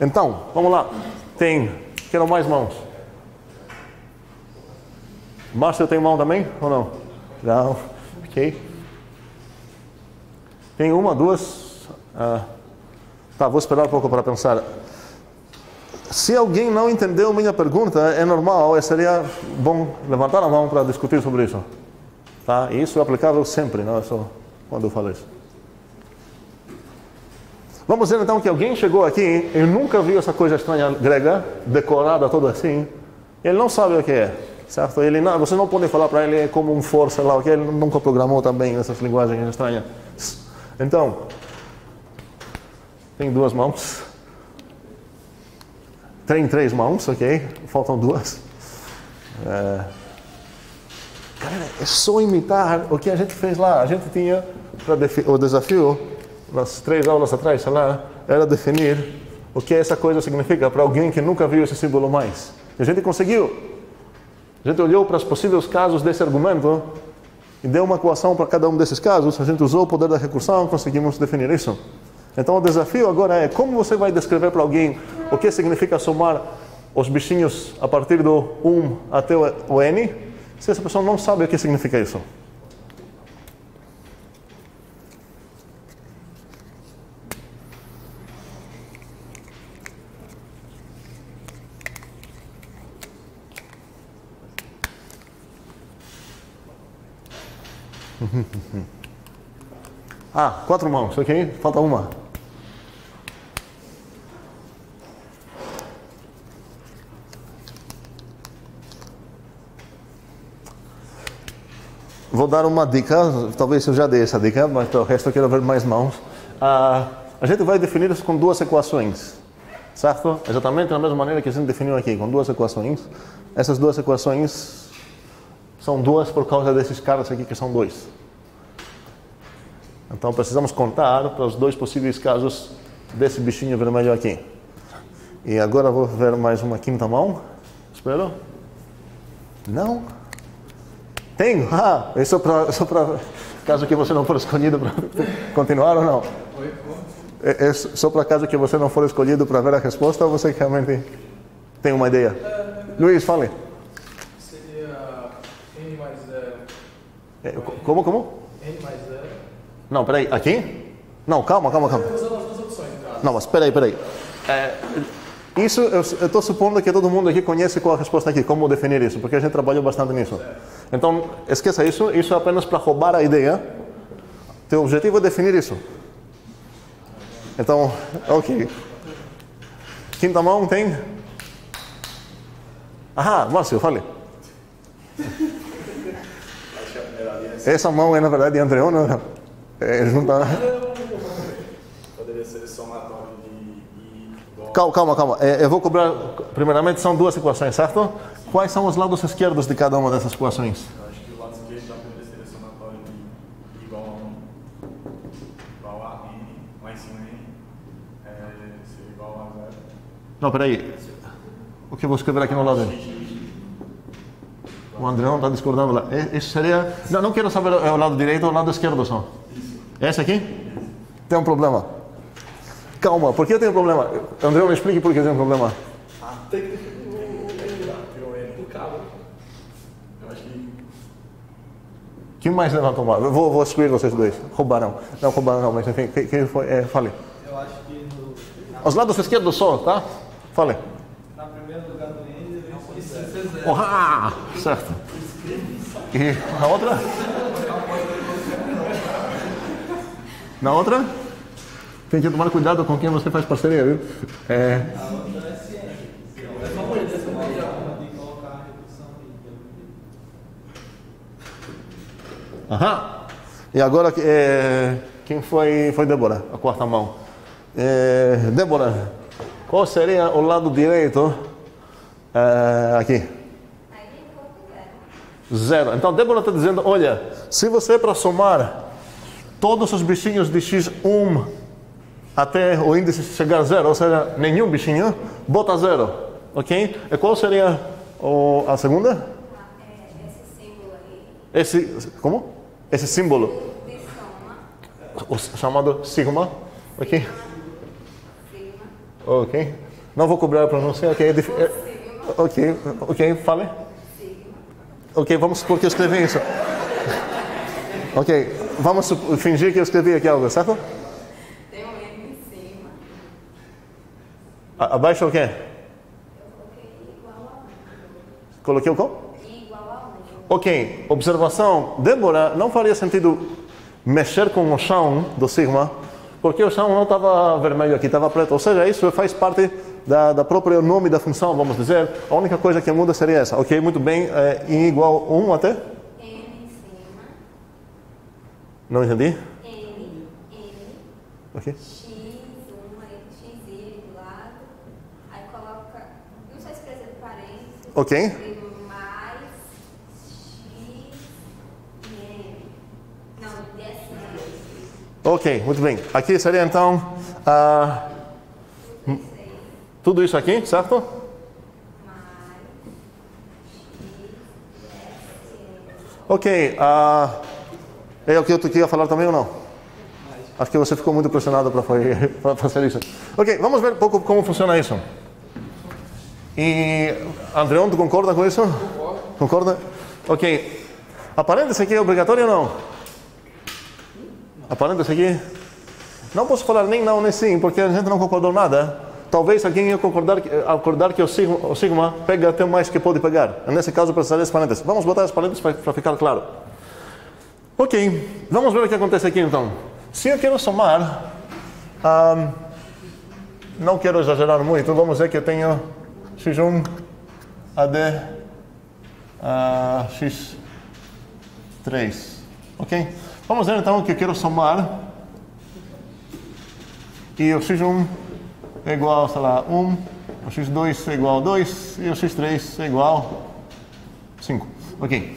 Então, vamos lá. Quero mais mãos. Márcio tem mão também ou não? Não. Ok. Tem uma, duas. Vou esperar um pouco para pensar. Se alguém não entendeu minha pergunta, é normal, seria bom levantar a mão para discutir sobre isso. Tá? E isso é aplicável sempre, não é só quando eu falo isso. Vamos dizer então que alguém chegou aqui e nunca viu essa coisa estranha grega, decorada toda assim. Ele não sabe o que é, certo? Você não pode falar para ele como um for, sei lá o que, ele nunca programou também essas linguagens estranhas. Então, tem 2 mãos. Tem 3 mãos, ok? Faltam 2. Galera, é só imitar o que a gente fez lá. A gente tinha, o desafio, nas 3 aulas atrás, sei lá, era definir o que essa coisa significa para alguém que nunca viu esse símbolo mais. E a gente conseguiu. A gente olhou para os possíveis casos desse argumento e deu uma equação para cada um desses casos. A gente usou o poder da recursão e conseguimos definir isso. Então o desafio agora é como você vai descrever para alguém o que significa somar os bichinhos a partir do 1 até o n, se essa pessoa não sabe o que significa isso. Ah, 4 mãos, ok? Falta uma. Vou dar uma dica, talvez eu já dei essa dica, mas para o resto eu quero ver mais mãos. A gente vai definir isso com 2 equações, certo? Exatamente da mesma maneira que a gente definiu aqui, com 2 equações. Essas 2 equações são 2 por causa desses caras aqui que são 2. Então precisamos contar para os 2 possíveis casos desse bichinho vermelho aqui. E agora vou ver mais uma 5ª mão. Espero. Não. Tenho. É só para caso que você não for escolhido para continuar ou não. É só para caso que você não for escolhido para ver a resposta ou você realmente tem uma ideia? Luiz, fale. Seria n mais 0. Como? N mais 0. Não, peraí. Aqui? Não, calma. Usando as 2 opções, cara. Não, mas peraí. Isso, eu estou supondo que todo mundo aqui conhece qual a resposta aqui, como definir isso, porque a gente trabalhou bastante nisso. Então, esqueça isso é apenas para roubar a ideia. Teu objetivo é definir isso. Então, ok. 5ª mão tem? Márcio, fale. Essa mão é, na verdade, Andreon, não? Eles não estão... Poderia ser somatório de Calma. Eu vou cobrar, primeiramente, são duas equações, certo? Quais são os lados esquerdos de cada uma dessas equações? Eu acho que o lado esquerdo dá para ser somatório de igual a 1, igual a n, lá em cima n, ser igual a 0. Não, peraí. O que eu vou escrever aqui no lado dele? O Andreão está discordando lá. Isso seria... Não quero saber o lado direito ou o lado esquerdo só. Esse aqui? Tem um problema. Calma, por que eu tenho um problema? Andreão, me explique por que eu tenho um problema. Tem que ter o n do cabo. Eu acho que... Quem mais levantou mal? Eu vou excluir vocês dois. Roubaram. Não roubaram não, mas enfim, quem foi? Fale. Eu acho que Os lados esquerdos só, tá? Fale. na primeiro lugar do N, isso é zero. Ah, certo. E na outra? Na outra? Tem que tomar cuidado com quem você faz parceria, viu? Aham. E agora, quem foi Débora, a quarta mão? Débora, qual seria o lado direito aqui? Zero. Então, Débora está dizendo, olha, se você para somar todos os bichinhos de x1 até o índice chegar a zero, ou seja, nenhum bichinho, bota zero, ok? E qual seria a segunda? Esse símbolo aí. Como? Esse símbolo? De soma. O chamado sigma, ok? Sigma. Ok. Não vou cobrar a pronúncia, ok? Ok, fale. Ok, vamos supor que eu escrevi isso. Ok, vamos fingir que eu escrevi aqui algo, certo? Tem um M em cima. Abaixo o quê? Eu coloquei igual a 1. Coloquei o quê? Igual a 1. Ok, observação. Débora, não faria sentido mexer com o chão do sigma, porque o chão não estava vermelho aqui, estava preto. Ou seja, isso faz parte da própria nome da função, vamos dizer. A única coisa que muda seria essa. Ok, muito bem. Em igual 1 até? N em cima. Não entendi? N. Ok. X1 aí, XY do lado. Aí coloca, não sei se precisa de parênteses. Ok. Mais X e N. Não, desse. Ok, muito bem. Aqui seria então tudo isso aqui, certo? Ok. É o que eu queria falar também ou não? Acho que você ficou muito pressionado para fazer isso. Ok, vamos ver um pouco como funciona isso. E Andreão, tu concorda com isso? Concorda? Ok. A parêntese aqui é obrigatória ou não? A parêntese aqui? Não posso falar nem não, nem sim, porque a gente não concordou nada. Talvez alguém ia acordar que o sigma pega até mais que pode pegar. Nesse caso, precisaria das parênteses. Vamos botar as parênteses para ficar claro. Ok, vamos ver o que acontece aqui então. Se eu quero somar, não quero exagerar muito, vamos dizer que eu tenho x1 AD x3. Ok? Vamos ver então que eu quero somar. E o x1 é igual, sei lá, 1, o x2 é igual a 2 e o x3 é igual a 5. Ok.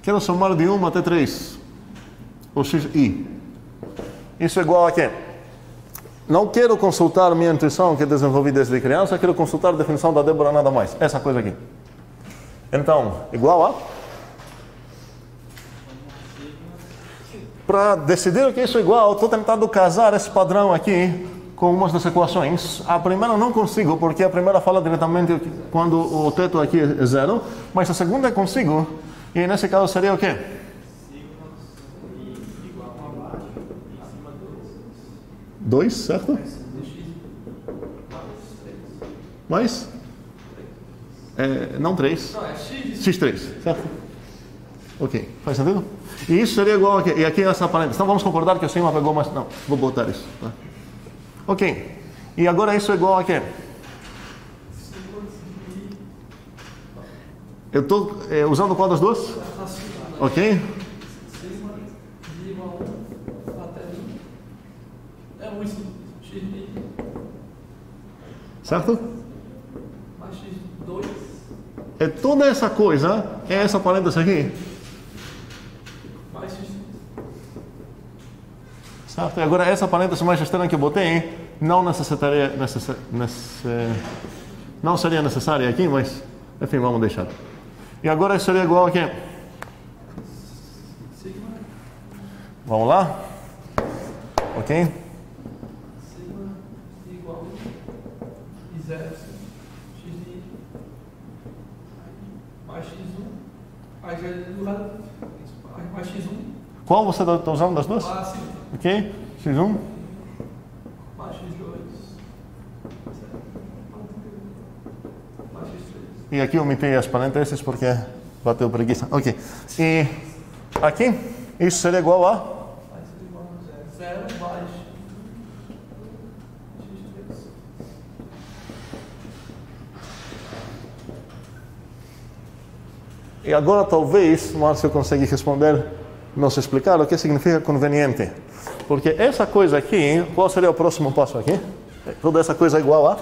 Quero somar de 1 até 3 o xi. Isso é igual a quê? Não quero consultar minha intuição que desenvolvi desde criança, quero consultar a definição da Débora nada mais. Essa coisa aqui. Então, igual a... Para decidir o que é isso é igual, estou tentando casar esse padrão aqui com umas das equações. A primeira não consigo, porque a primeira fala diretamente quando o teto aqui é zero, mas a segunda consigo, e nesse caso seria o quê? Dois, certo? Mais? Não 3. Não, é X. X3, certo? Ok, faz sentido? E isso seria igual aqui. E aqui é essa parêntese. Então vamos concordar que o sigma pegou mais... Não, vou botar isso. Tá? Ok. E agora isso é igual a quê? Eu estou usando qual das duas? Ok. Sigma de igual até 1. É 1 em cima. X de Certo? Mais x2. E toda essa coisa é essa parêntese aqui. Mais x. Certo? E agora essa parêntese mais externa que eu botei não necessitaria, não seria necessária aqui, mas enfim, vamos deixar. E agora seria igual a quê? Sigma. Vamos lá? Ok? Sigma igual a 0, x de mais x1. Aí já é do lado. Mais x1. Qual você está usando das duas? Ah, sim. Ok? X1. Mais x2. Mais x3. E aqui eu omiti as parênteses porque bateu preguiça. Ok. E aqui, isso seria igual a? Vai ser igual a 0 mais x3. E agora talvez Márcio consiga responder, nos explicar o que significa conveniente. Porque essa coisa aqui, qual seria o próximo passo aqui? Toda essa coisa é igual a?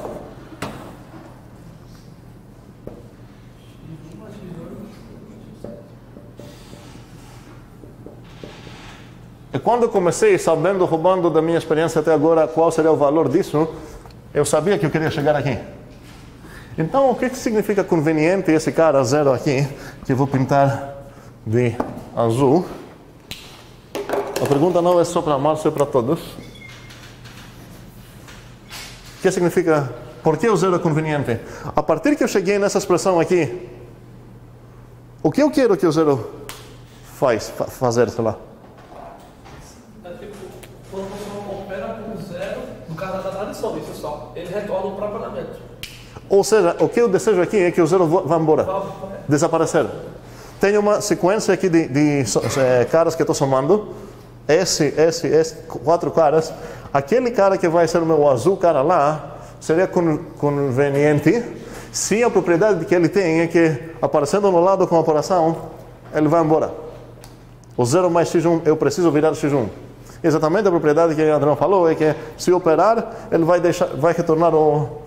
E quando eu comecei, sabendo, roubando da minha experiência até agora, qual seria o valor disso, eu sabia que eu queria chegar aqui. Então, o que significa conveniente esse cara zero aqui, que eu vou pintar de azul? A pergunta não é só para Márcio, é para todos. O que significa, por que o zero é conveniente? A partir que eu cheguei nessa expressão aqui, o que eu quero que o zero fazer, sei lá? É tipo, quando você opera com 0, no caso da adição disso só, ele retorna o próprio elemento. Ou seja, o que eu desejo aqui é que o zero vá embora, desaparecer. Tem uma sequência aqui de caras que eu estou somando. Esse, 4 caras. Aquele cara que vai ser o meu azul cara lá, seria conveniente se a propriedade que ele tem é que, aparecendo no lado com a operação, ele vai embora. O 0 mais x1, eu preciso virar x1. Exatamente a propriedade que o Adriano falou é que, se operar, ele vai retornar o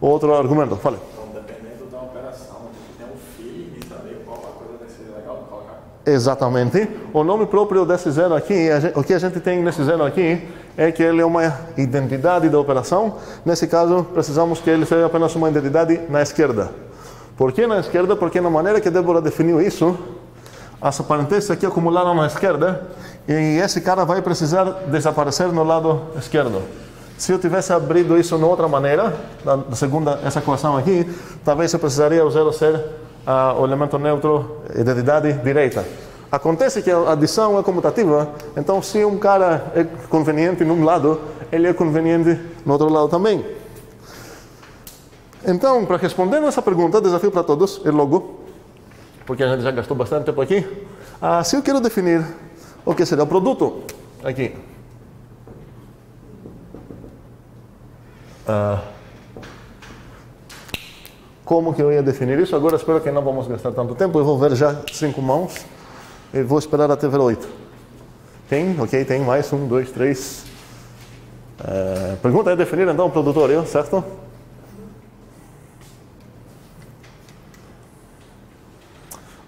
outro argumento. Fale. Então, dependendo da operação, tem um feeling de saber qual a coisa vai ser legal de colocar. Exatamente. O nome próprio desse zero aqui, o que a gente tem nesse zero aqui, é que ele é uma identidade da operação. Nesse caso, precisamos que ele seja apenas uma identidade na esquerda. Por que na esquerda? Porque na maneira que Débora definiu isso, as parênteses aqui acumularam na esquerda, e esse cara vai precisar desaparecer no lado esquerdo. Se eu tivesse abrido isso de outra maneira, da segunda, essa equação aqui, talvez eu precisaria o zero ser o elemento neutro, identidade direita. Acontece que a adição é comutativa, então se um cara é conveniente num lado, ele é conveniente no outro lado também. Então, para responder essa pergunta, desafio para todos, e logo, porque a gente já gastou bastante tempo aqui, se eu quero definir o que será o produto aqui. Como que eu ia definir isso? Agora espero que não vamos gastar tanto tempo. Eu vou ver já 5 mãos e vou esperar até ver 8. Tem? Ok, tem mais 1, 2, 3. Pergunta é definir então o produtor, certo?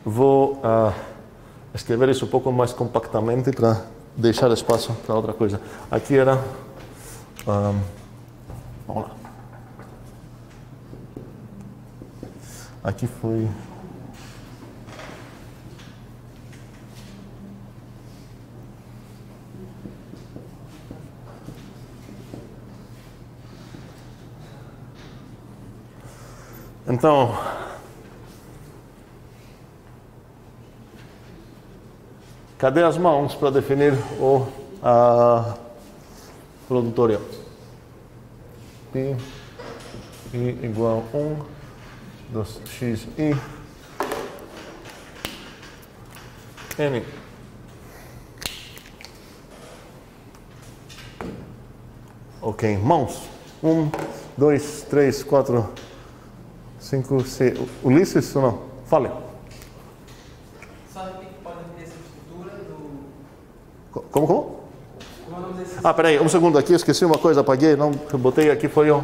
Vou escrever isso um pouco mais compactamente para deixar espaço para outra coisa. Aqui era... vamos lá. Aqui foi... Então... Cadê as mãos para definir o produtor? Pi I igual 1 dos x I n. Ok, mãos. 1, 2, 3, 4, 5, 6. Ulisses ou não? Fale. Sabe o que pode ter essa estrutura do... Como? Como é o nome desse... Peraí, um segundo aqui, eu esqueci uma coisa, apaguei, não, eu botei aqui, foi o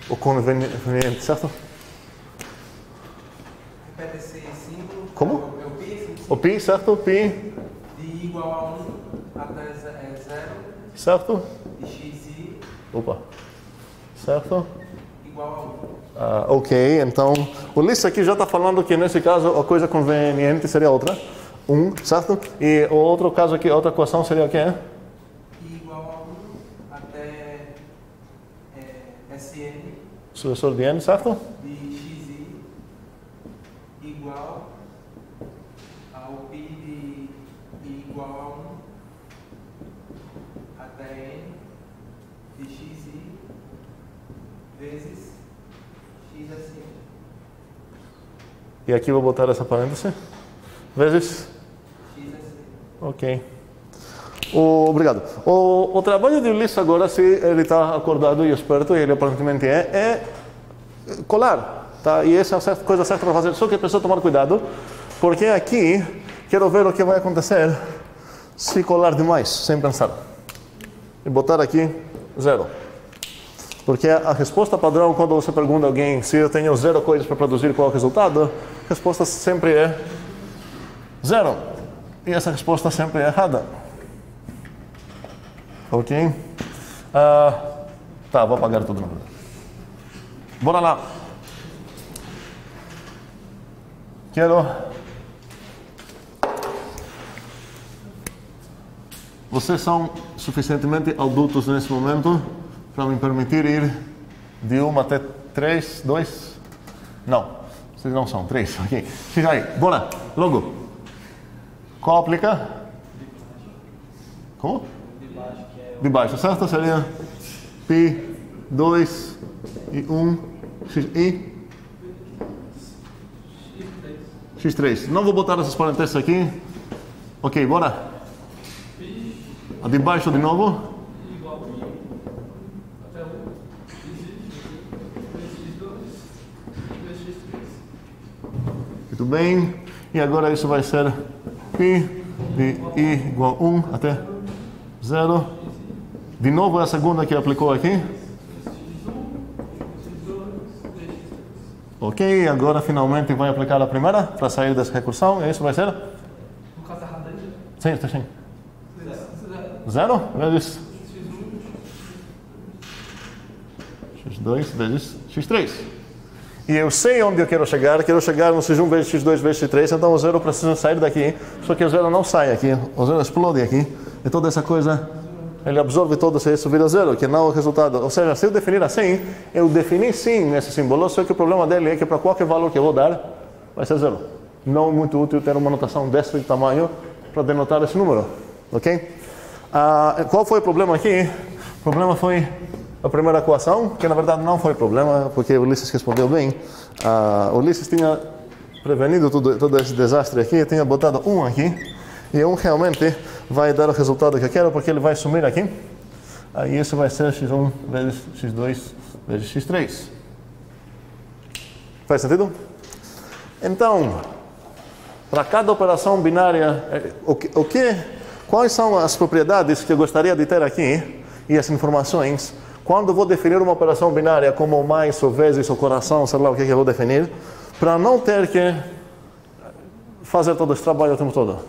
o conveniente, certo? Repete esse símbolo. Como? É o pi? O pi, certo? Pi. De igual a 1 até 0. Certo? De xi. Opa. Certo? Igual a 1. Ok, então o Ulisses aqui já está falando que nesse caso a coisa conveniente seria outra. 1, certo? E o outro caso aqui, outra equação seria o quê? Igual a 1 até Sn Sucessor de n, certo? de xi igual ao pi de igual a 1 até n de xi vezes x acima. E aqui vou botar essa parêntese. Vezes? X acima. Ok. Obrigado. O trabalho de Ulisses agora, se ele está acordado e esperto, e ele aparentemente é colar. Tá? E essa é a coisa certa para fazer. Só que precisa tomar cuidado, porque aqui quero ver o que vai acontecer se colar demais, sem pensar. E botar aqui 0. Porque a resposta padrão, quando você pergunta a alguém se eu tenho 0 coisas para produzir, qual é o resultado, a resposta sempre é 0. E essa resposta sempre é errada. Ok? Tá, vou apagar tudo. Bora lá. Quero... Vocês são suficientemente adultos nesse momento para me permitir ir de 1 até 3, 2? Não, vocês não são, 3, ok. Fica aí, bora, logo. Qual aplica? Como? De baixo, certo? Seria pi, 2 e 1, x e x3. Não vou botar essas parênteses aqui. Ok, bora. A de baixo de novo. Igual até 1, Muito bem. E agora isso vai ser pi de i igual a 1 até 0. De novo a segunda que aplicou aqui. Ok, agora finalmente vai aplicar a primeira para sair dessa recursão. E isso vai ser? No caso errado aí, Sim, está sim. 0 vezes x2 vezes x3. E eu sei onde eu quero chegar no x1 vezes x2 vezes x3, então o 0 precisa sair daqui, só que o 0 não sai aqui, o 0 explode aqui, e toda essa coisa, ele absorve todo isso vira 0, que não é o resultado. Ou seja, se eu definir assim, eu defini sim esse símbolo, só que o problema dele é que para qualquer valor que eu vou dar, vai ser 0. Não é muito útil ter uma notação desse tamanho para denotar esse número, ok? Qual foi o problema aqui? O problema foi a primeira equação, que na verdade não foi problema, porque o Ulisses respondeu bem. O Ulisses tinha prevenido todo esse desastre aqui, tinha botado 1 aqui, e 1 realmente vai dar o resultado que eu quero, porque ele vai sumir aqui. Aí isso vai ser x1 vezes x2 vezes x3. Faz sentido? Então, para cada operação binária, quais são as propriedades que eu gostaria de ter aqui, e as informações, quando vou definir uma operação binária como mais, ou vezes, ou coração, sei lá o que eu vou definir, para não ter que fazer todo esse trabalho o tempo todo.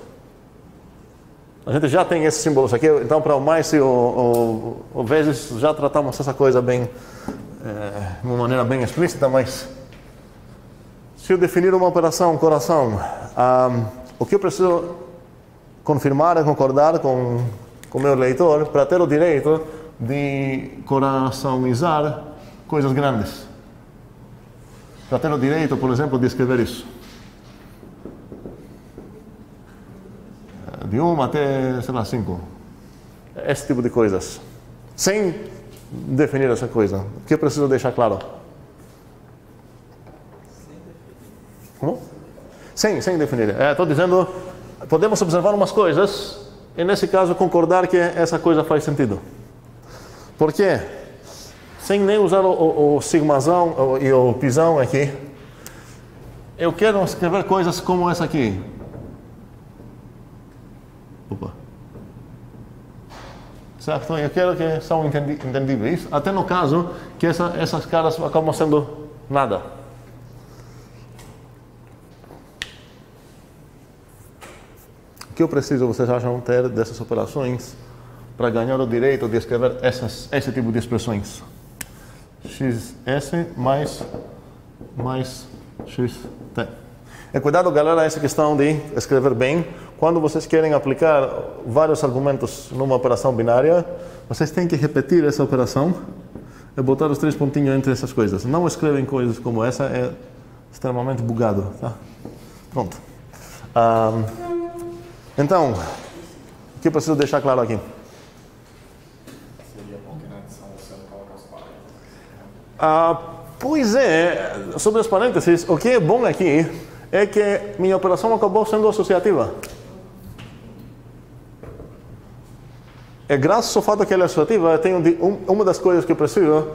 A gente já tem esses símbolos aqui, então para o mais e o vezes já tratamos essa coisa bem, de uma maneira bem explícita, mas se eu definir uma operação coração, o que eu preciso confirmar e concordar com o meu leitor para ter o direito de coraçãoizar coisas grandes. Para ter o direito, por exemplo, de escrever isso. De 1 até, sei lá, 5. Esse tipo de coisas. Sem definir essa coisa. O que eu preciso deixar claro? Como? Sem definir. Estou dizendo, podemos observar umas coisas e nesse caso concordar que essa coisa faz sentido. Por quê? Sem nem usar o sigmazão e o pisão aqui, eu quero escrever coisas como essa aqui. certo? Eu quero que são entendíveis, até no caso que essas caras acabam sendo nada. O que eu preciso, vocês acham, ter dessas operações para ganhar o direito de escrever esse tipo de expressões? XS mais XT. E cuidado, galera, essa questão de escrever bem. Quando vocês querem aplicar vários argumentos numa operação binária, vocês têm que repetir essa operação e botar os 3 pontinhos entre essas coisas. Não escrevem coisas como essa, é extremamente bugado. Tá? Pronto. Então, o que eu preciso deixar claro aqui? Seria bom que na edição você não coloca os parênteses. Pois é, sobre os parênteses, o que é bom aqui é que minha operação acabou sendo associativa. É graças ao fato que ela é associativa, eu tenho uma das coisas que eu preciso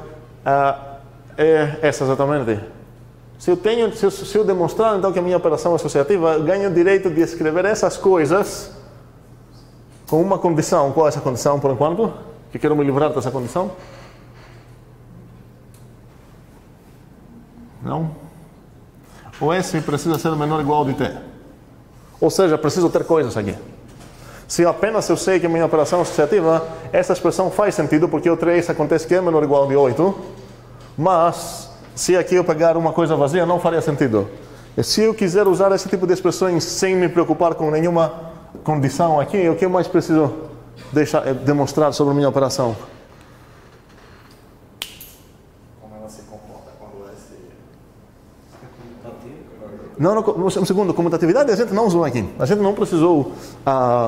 é essa exatamente. Se eu demonstrar então que a minha operação é associativa, eu ganho o direito de escrever essas coisas com uma condição. Qual é essa condição por enquanto? Que quero me livrar dessa condição? Não? O S precisa ser menor ou igual de T. Ou seja, preciso ter coisas aqui. Se apenas eu sei que a minha operação associativa, essa expressão faz sentido, porque o 3 acontece que é menor ou igual de 8, mas se aqui eu pegar uma coisa vazia, não faria sentido. E se eu quiser usar esse tipo de expressões sem me preocupar com nenhuma condição aqui, o que eu mais preciso demonstrar sobre a minha operação? Como ela se comporta quando é S... Não, um segundo, comutatividade a gente não usou aqui. A gente não precisou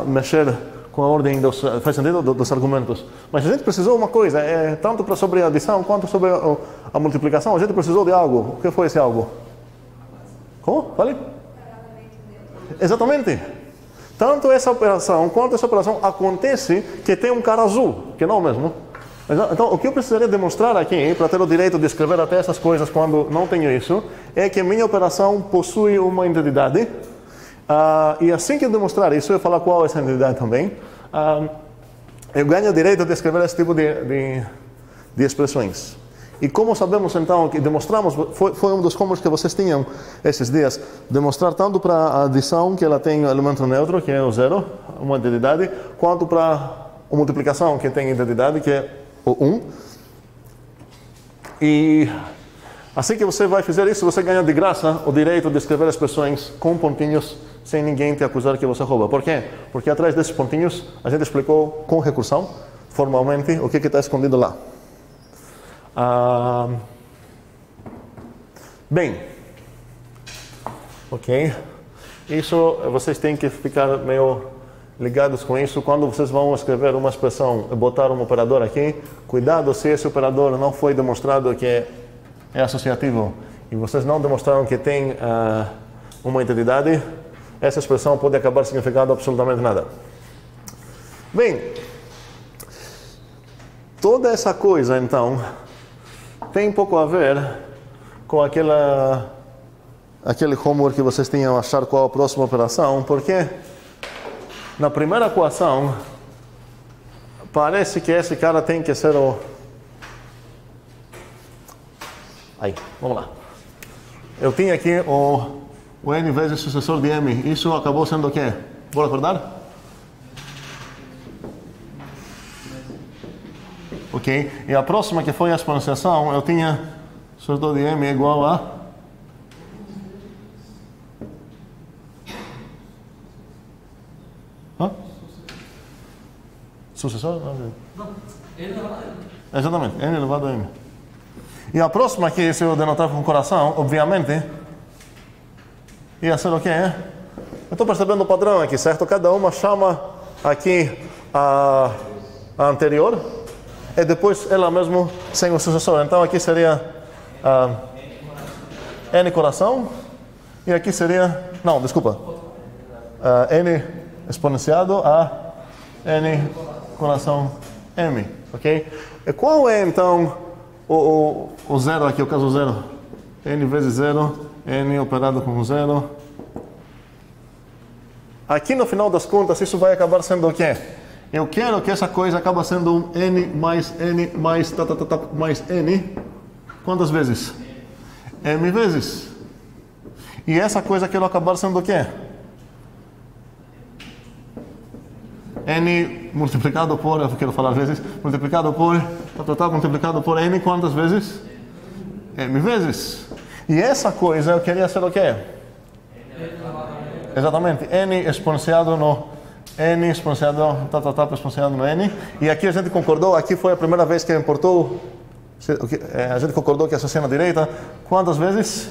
mexer com a ordem faz sentido, dos argumentos. Mas a gente precisou uma coisa, tanto sobre a adição quanto sobre a multiplicação, a gente precisou de algo. O que foi esse algo? Como? Fale? Exatamente. Tanto essa operação quanto essa operação acontece que tem um cara azul, que não mesmo. Então, o que eu precisaria demonstrar aqui, para ter o direito de escrever até essas coisas quando não tenho isso, é que minha operação possui uma entidade. E assim que eu demonstrar isso, eu falar qual é essa entidade também, eu ganho o direito de escrever esse tipo de expressões. E como sabemos então, que demonstramos, foi um dos commons que vocês tinham esses dias, demonstrar tanto para a adição, que ela tem o elemento neutro, que é o 0, uma entidade, quanto para a multiplicação, que tem entidade, que é o 1. E assim que você vai fazer isso, você ganha de graça o direito de escrever expressões com pontinhos, sem ninguém te acusar que você rouba. Por quê? Porque atrás desses pontinhos, a gente explicou com recursão, formalmente, o que está escondido lá. Bem, ok. Isso, vocês têm que ficar meio ligados com isso. Quando vocês vão escrever uma expressão e botar um operador aqui, cuidado se esse operador não foi demonstrado que é associativo e vocês não demonstraram que tem uma entidade, essa expressão pode acabar significando absolutamente nada. Bem, toda essa coisa então tem um pouco a ver com aquele homework que vocês tinham, achar qual a próxima operação, porque na primeira equação parece que esse cara tem que ser o... Aí, vamos lá. Eu tinha aqui o n vezes sucessor de m. Isso acabou sendo o quê? Vou recordar? Ok. E a próxima, que foi a exponenciação, eu tinha sucessor de m igual a... Sucessor? Não, n elevado a m. Exatamente, n elevado a m. E a próxima aqui, se eu denotar com coração, obviamente, ia ser o quê? Eu estou percebendo o padrão aqui, certo? Cada uma chama aqui a anterior e depois ela mesmo sem o sucessor. Então aqui seria n coração e aqui seria... Não, desculpa. N exponenciado a n coração m, ok? E qual é então o zero aqui, o caso zero? N vezes zero, n operado com zero. Aqui no final das contas, isso vai acabar sendo o quê? Eu quero que essa coisa acabe sendo um n mais mais n. Quantas vezes? M vezes. E essa coisa quero acabar sendo o quê? N multiplicado por, eu quero falar vezes, multiplicado por, multiplicado por n quantas vezes? M vezes. E essa coisa eu queria ser o quê? Exatamente, n exponenciado no n exponenciado, exponenciado no n. E aqui a gente concordou, aqui foi a primeira vez que importou, a gente concordou que associa na direita, quantas vezes?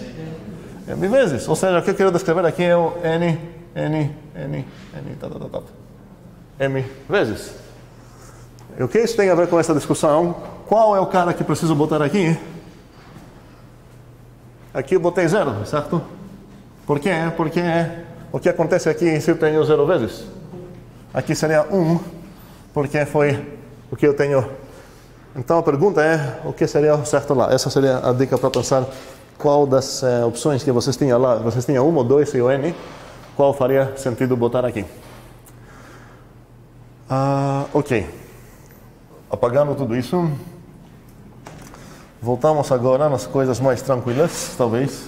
M vezes. Ou seja, o que eu quero descrever aqui é o n, m vezes. E o que isso tem a ver com essa discussão? Qual é o cara que preciso botar aqui? Aqui eu botei 0, certo? Por quê? Porque o que acontece aqui se eu tenho 0 vezes? Aqui seria 1, porque foi o que eu tenho. Então a pergunta é, o que seria o certo lá? Essa seria a dica para pensar qual das opções que vocês tinham lá. Vocês tinham 1 ou 2 e o n. Qual faria sentido botar aqui? Ok. Apagando tudo isso. Voltamos agora nas coisas mais tranquilas, talvez.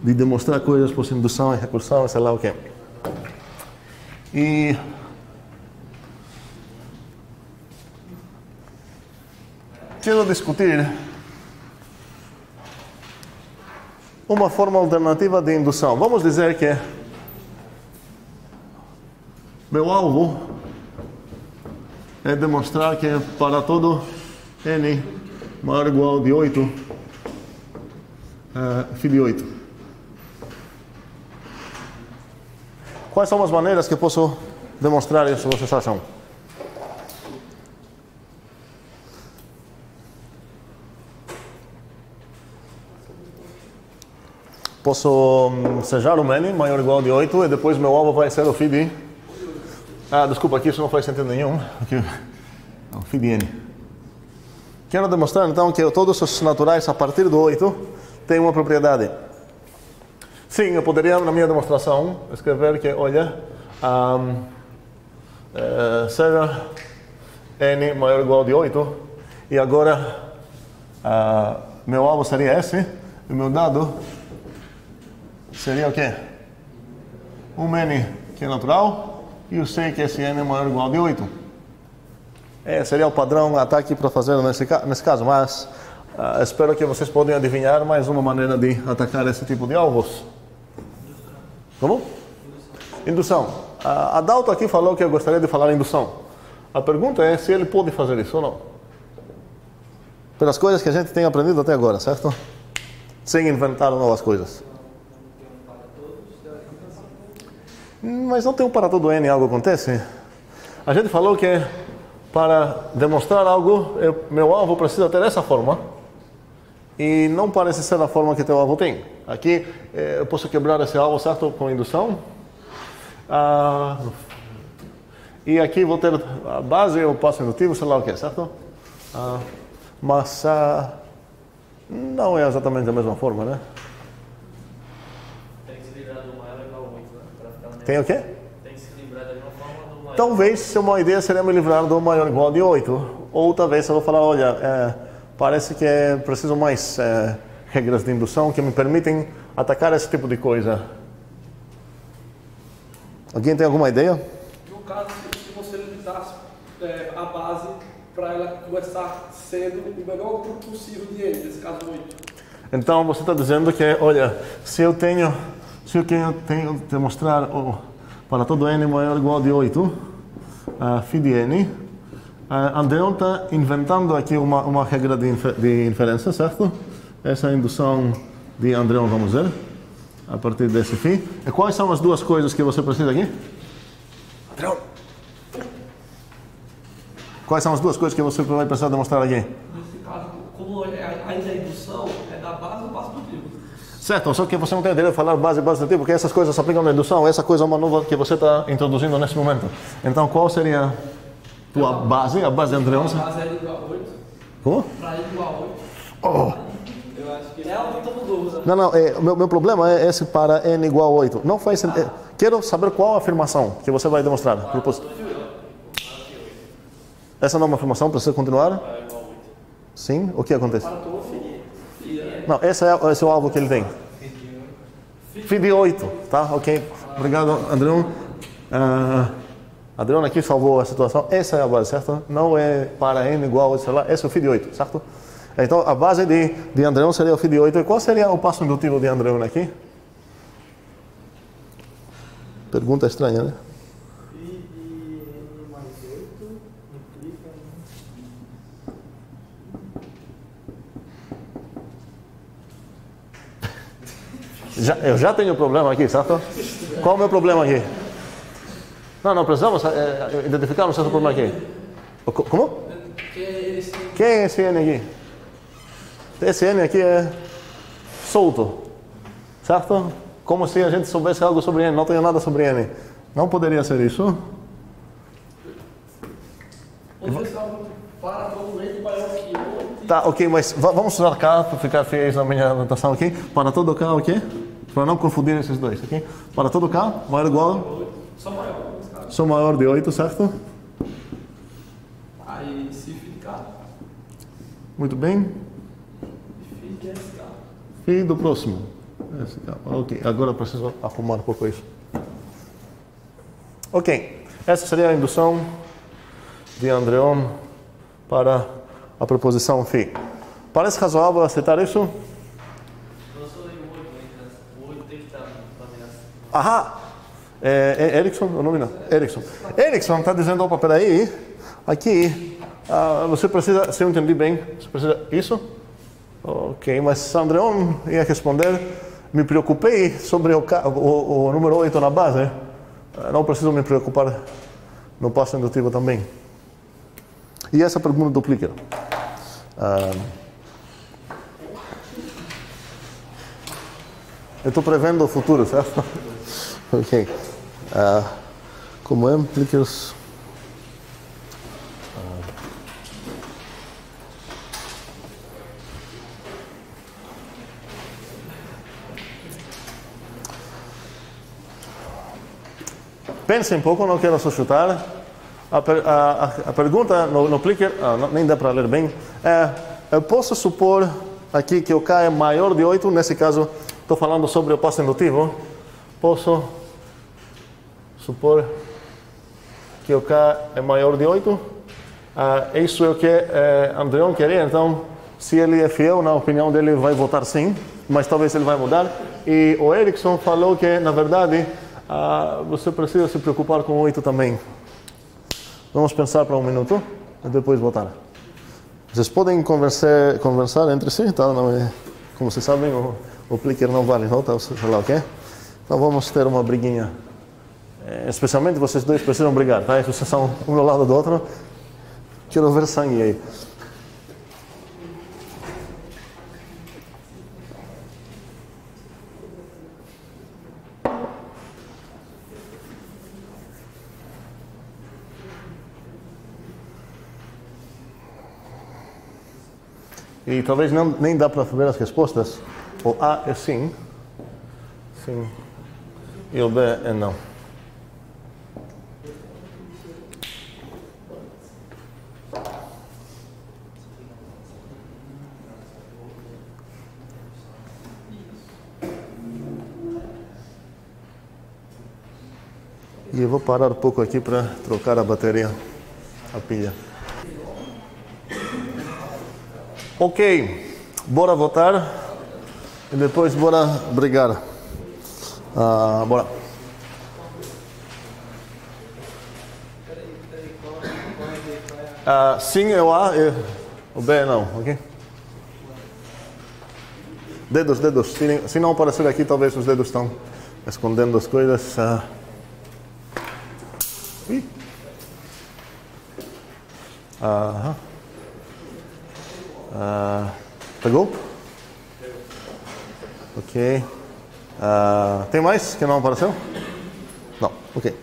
De demonstrar coisas por indução e recursão, sei lá o quê. E quero discutir uma forma alternativa de indução. Vamos dizer que meu alvo é demonstrar que para todo n maior ou igual de 8, φ de 8. Quais são as maneiras que eu posso demonstrar isso, vocês acham? Posso sejar um n maior ou igual de 8 e depois meu alvo vai ser o φ de... desculpa, aqui isso não faz sentido nenhum. Aqui, não, φ de n. Quero demonstrar então que todos os naturais a partir do 8 têm uma propriedade. Sim, eu poderia na minha demonstração escrever que, olha, seja n maior ou igual de 8 e agora meu alvo seria esse e meu dado seria o quê? Um n que é natural e eu sei que esse n é maior ou igual de 8. Seria o padrão ataque para fazer nesse caso, mas espero que vocês possam adivinhar mais uma maneira de atacar esse tipo de alvos. Como? Indução. Adalto aqui falou que eu gostaria de falar indução. A pergunta é se ele pode fazer isso ou não. Pelas coisas que a gente tem aprendido até agora, certo? Sem inventar novas coisas. Mas não tem um para todo n algo acontece? A gente falou que para demonstrar algo, meu alvo precisa ter essa forma. E não parece ser a forma que teu alvo tem. Aqui eu posso quebrar esse alvo, certo? Com indução. E aqui vou ter a base e o passo indutivo, sei lá o que, certo? Mas não é exatamente a mesma forma, né? Tem que se livrar do maior igual a 8, né? Para ficar na Tem o quê? Tem que se livrar da mesma forma do maior. Talvez uma ideia seria me livrar do maior igual de 8. Ou talvez eu vou falar, olha, parece que é preciso mais regras de indução que me permitem atacar esse tipo de coisa. Alguém tem alguma ideia? No caso, se você limitasse a base para ela começar sendo o menor grupo possível de n, nesse caso 8. Então você está dizendo que, olha, se eu tenho que mostrar para todo n maior ou igual de 8, φ de n, Andreon está inventando aqui uma regra de inferência, certo? Essa é a indução de Andreon, vamos ver, a partir desse φ. E quais são as duas coisas que você precisa aqui? Andreon! Quais são as duas coisas que você vai precisar demonstrar aqui? Nesse caso, como ainda a indução é da base, eu passo do tipo. Certo, só que você não tem direito de falar base do tipo, porque essas coisas se aplicam na indução, essa coisa é uma nova que você está introduzindo nesse momento. Então, qual seria tua base, a base de Andreon? A base é igual a 8. Como? Para ele igual a 8. Oh. Eu acho que é algo que eu estou dúvida. Não, meu problema é esse para n igual a 8. Não faz sentido. Quero saber qual a afirmação que você vai demonstrar. Essa não é uma afirmação, precisa continuar? É igual a 8. Sim? O que acontece? Para todo Não, esse é o alvo que ele tem. Φ de 8, tá? Ok. Obrigado, Andreon. Adriano aqui salvou a situação. Essa é a base, certo? Não é para n igual, sei lá. Esse é o φ de 8, certo? Então, a base de Andreon seria o φ de 8. E qual seria o passo indutivo de Andreon aqui? Pergunta estranha, né? Φ de n mais 8 implica Eu já tenho problema aqui, certo? Qual é o meu problema aqui? Não, precisamos identificar um certo problema aqui. Como? Quem é esse N aqui? Esse N aqui é solto, certo? Como se a gente soubesse algo sobre N, não tenho nada sobre N. Não poderia ser isso? Poderia ser algo para todo N maior que 8. Tá, ok, mas vamos usar K para ficar fiéis na minha anotação aqui. Para todo K, ok? Para não confundir esses dois, ok? Para todo K, maior ou igual? Só maior. Sou maior de 8, certo? Aí, se ficar. Muito bem. E fica SK. E do próximo. SK. Ok, agora eu preciso arrumar um pouco isso. Ok, essa seria a indução de Andreon para a proposição φ. Parece razoável aceitar isso? Eu só leio o 8, então o 8 tem que estar também assim. Ahá! É Erickson, o nome não? Erickson. Erickson está dizendo, opa, peraí, aqui, você precisa, se eu entendi bem, você precisa isso? Ok, mas Andreon ia responder, me preocupei sobre o número 8 na base, não preciso me preocupar no passo indutivo também. E essa pergunta duplica. Eu estou prevendo o futuro, certo? Ok. Como implicas? Pense um pouco, não quero só chutar. A pergunta no clicker, nem dá para ler bem. Eu posso supor aqui que o K é maior de 8, nesse caso estou falando sobre o passo indutivo. Posso supor que o K é maior de 8. Isso é o que Andreon queria, então se ele é fiel na opinião dele vai votar sim, mas talvez ele vai mudar. E o Erickson falou que na verdade você precisa se preocupar com 8 também. Vamos pensar para um minuto e depois votar. Vocês podem conversar entre si, tá? Não é, como vocês sabem, o clicker não vale nota, sei lá o quê. Então vamos ter uma briguinha. Especialmente vocês dois precisam brigar, tá? Vocês são um do lado do outro. Quero ver sangue aí. E talvez nem dá para ver as respostas. O A é sim. Sim. E o B é não. E eu vou parar um pouco aqui para trocar a bateria, a pilha. Ok, bora votar e depois bora brigar. Bora. Sim é o A e o B é não, ok? Dedos. Se não aparecer aqui, talvez os dedos estão escondendo as coisas. Pegou? Ok. Tem mais que não apareceu? Não, ok.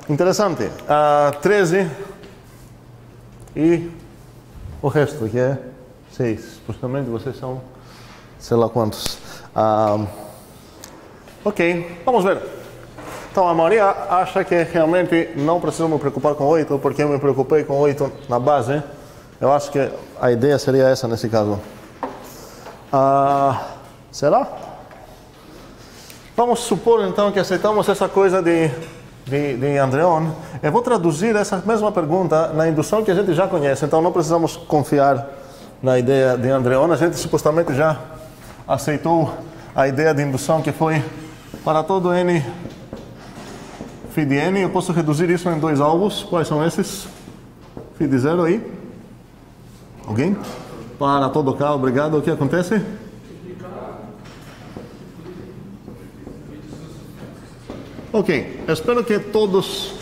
Interessante. 13 e o resto, que é 6. Possivelmente vocês são sei lá quantos. Ok, vamos ver. Então, a maioria acha que realmente não preciso me preocupar com 8, porque eu me preocupei com 8 na base. Eu acho que a ideia seria essa nesse caso. Será? Vamos supor então que aceitamos essa coisa de Andreon. Eu vou traduzir essa mesma pergunta na indução que a gente já conhece, então não precisamos confiar na ideia de Andreon. A gente supostamente já aceitou a ideia de indução que foi para todo n φ de n. Eu posso reduzir isso em dois alvos. Quais são esses? Φ de 0 aí. Alguém? Para todo k, obrigado. O que acontece? Ok, eu espero que todos,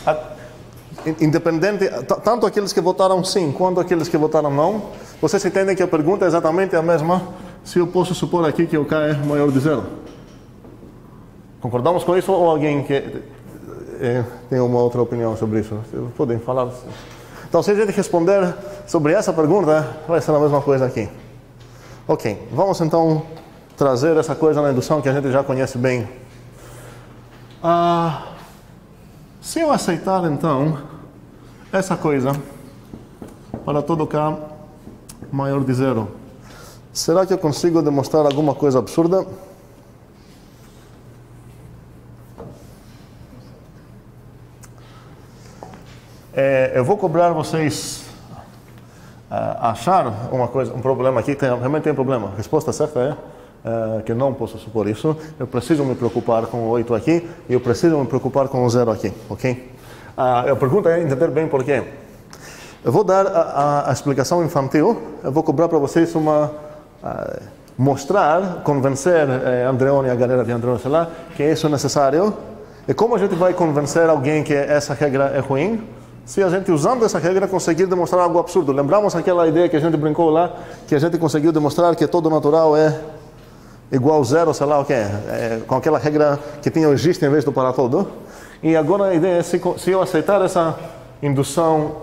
independente, tanto aqueles que votaram sim quanto aqueles que votaram não, vocês entendem que a pergunta é exatamente a mesma se eu posso supor aqui que o k é maior de 0. Concordamos com isso ou alguém que tem uma outra opinião sobre isso? Podem falar. Então, se a gente responder sobre essa pergunta, vai ser a mesma coisa aqui. Ok, vamos então trazer essa coisa na indução que a gente já conhece bem. Se eu aceitar então essa coisa para todo k maior de 0, será que eu consigo demonstrar alguma coisa absurda? Eu vou cobrar vocês achar uma coisa, um problema aqui. Realmente tem problema. A resposta certa é que não posso supor isso. Eu preciso me preocupar com o 8 aqui e eu preciso me preocupar com o 0 aqui, ok? A pergunta é entender bem por quê. Eu vou dar a explicação infantil. Eu vou cobrar para vocês mostrar, convencer Andreon e a galera de Andreon, sei lá, que isso é necessário. E como a gente vai convencer alguém que essa regra é ruim? Se a gente, usando essa regra, conseguir demonstrar algo absurdo. Lembramos aquela ideia que a gente brincou lá, que a gente conseguiu demonstrar que todo natural é igual a 0, sei lá o que é, com aquela regra que tinha o existe em vez do para todo. E agora a ideia é, se eu aceitar essa indução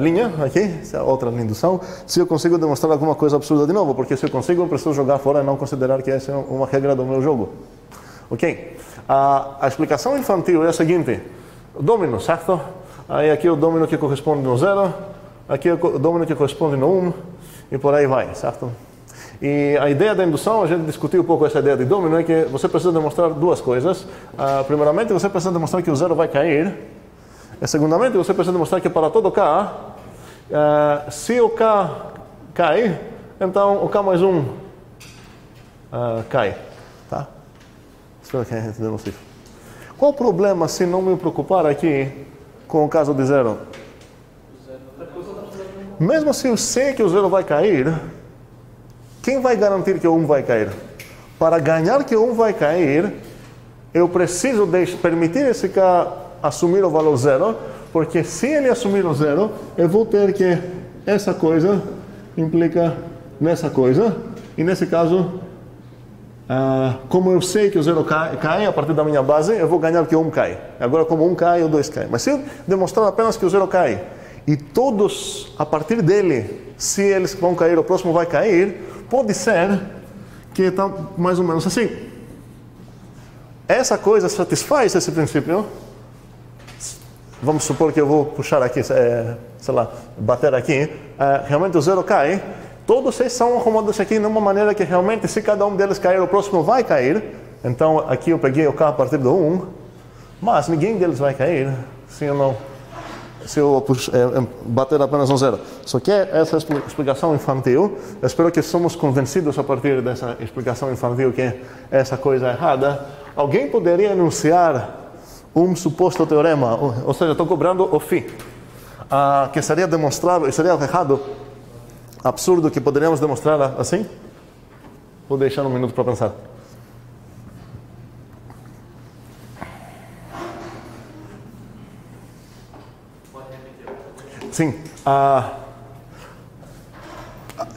linha, aqui, essa outra indução, se eu consigo demonstrar alguma coisa absurda de novo, porque se eu consigo, eu preciso jogar fora e não considerar que essa é uma regra do meu jogo. Ok? A explicação infantil é a seguinte: o domínio, certo? Aí aqui é o domínio que corresponde no 0, aqui é o domínio que corresponde no 1, e por aí vai, certo? E a ideia da indução, a gente discutiu um pouco essa ideia de domínio, é que você precisa demonstrar duas coisas. Primeiramente, você precisa demonstrar que o 0 vai cair. E segundamente, você precisa demonstrar que para todo k, se o k cai, então o k mais 1 cai. Tá? Espero que a gente demonstre isso. Qual o problema se não me preocupar aqui com o caso de 0? Mesmo se eu sei que o 0 vai cair, quem vai garantir que o 1 vai cair? Para ganhar que o 1 vai cair, eu preciso permitir esse k assumir o valor 0, porque se ele assumir o 0, eu vou ter que essa coisa implica nessa coisa, e nesse caso, como eu sei que o 0 cai a partir da minha base, eu vou ganhar que o 1 cai. Agora, como o 1 cai, o 2 cai. Mas se eu demonstrar apenas que o 0 cai, e todos, a partir dele, se eles vão cair, o próximo vai cair, pode ser que está mais ou menos assim. Essa coisa satisfaz esse princípio. Vamos supor que eu vou puxar aqui, sei lá, bater aqui. Realmente o 0 cai. Todos eles são arrumados aqui de uma maneira que realmente, se cada um deles cair, o próximo vai cair. Então, aqui eu peguei o k a partir do 1. Mas ninguém deles vai cair se eu bater apenas um 0. Só que essa explicação infantil, eu espero que somos convencidos a partir dessa explicação infantil que essa coisa é errada. Alguém poderia enunciar um suposto teorema, ou seja, estou cobrando o φ, que seria demonstrável, seria errado, absurdo, que poderíamos demonstrar assim? Vou deixar um minuto para pensar. Sim.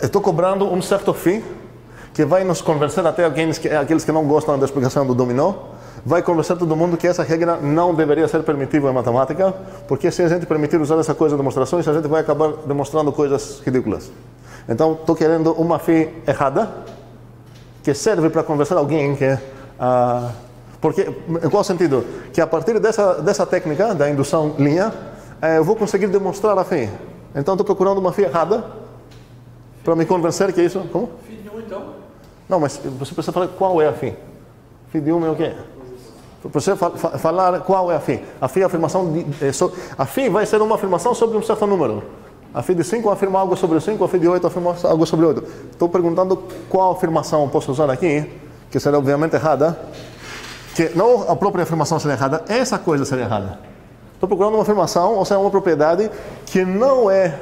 Eu estou cobrando um certo φ que vai nos convencer até aqueles que não gostam da explicação do dominó, vai convencer todo mundo que essa regra não deveria ser permitível em matemática, porque se a gente permitir usar essa coisa de demonstrações, a gente vai acabar demonstrando coisas ridículas. Então, estou querendo uma φ errada, que serve para convencer alguém que Porque, em qual sentido? Que a partir dessa técnica, da indução linha, eu vou conseguir demonstrar a fé. Então, estou procurando uma fé errada para me convencer que é isso... Como? Φ de 1, então. Não, mas você precisa falar qual é a fé. Φ de 1 é o quê? Você falar qual é a fé. A fé é a afirmação a fé vai ser uma afirmação sobre um certo número. A fé de 5 afirma algo sobre o 5, a fé de 8 afirma algo sobre o 8. Estou perguntando qual afirmação posso usar aqui, que será obviamente errada, que não a própria afirmação seria errada, essa coisa seria errada. Estou procurando uma afirmação, ou seja, uma propriedade que não é...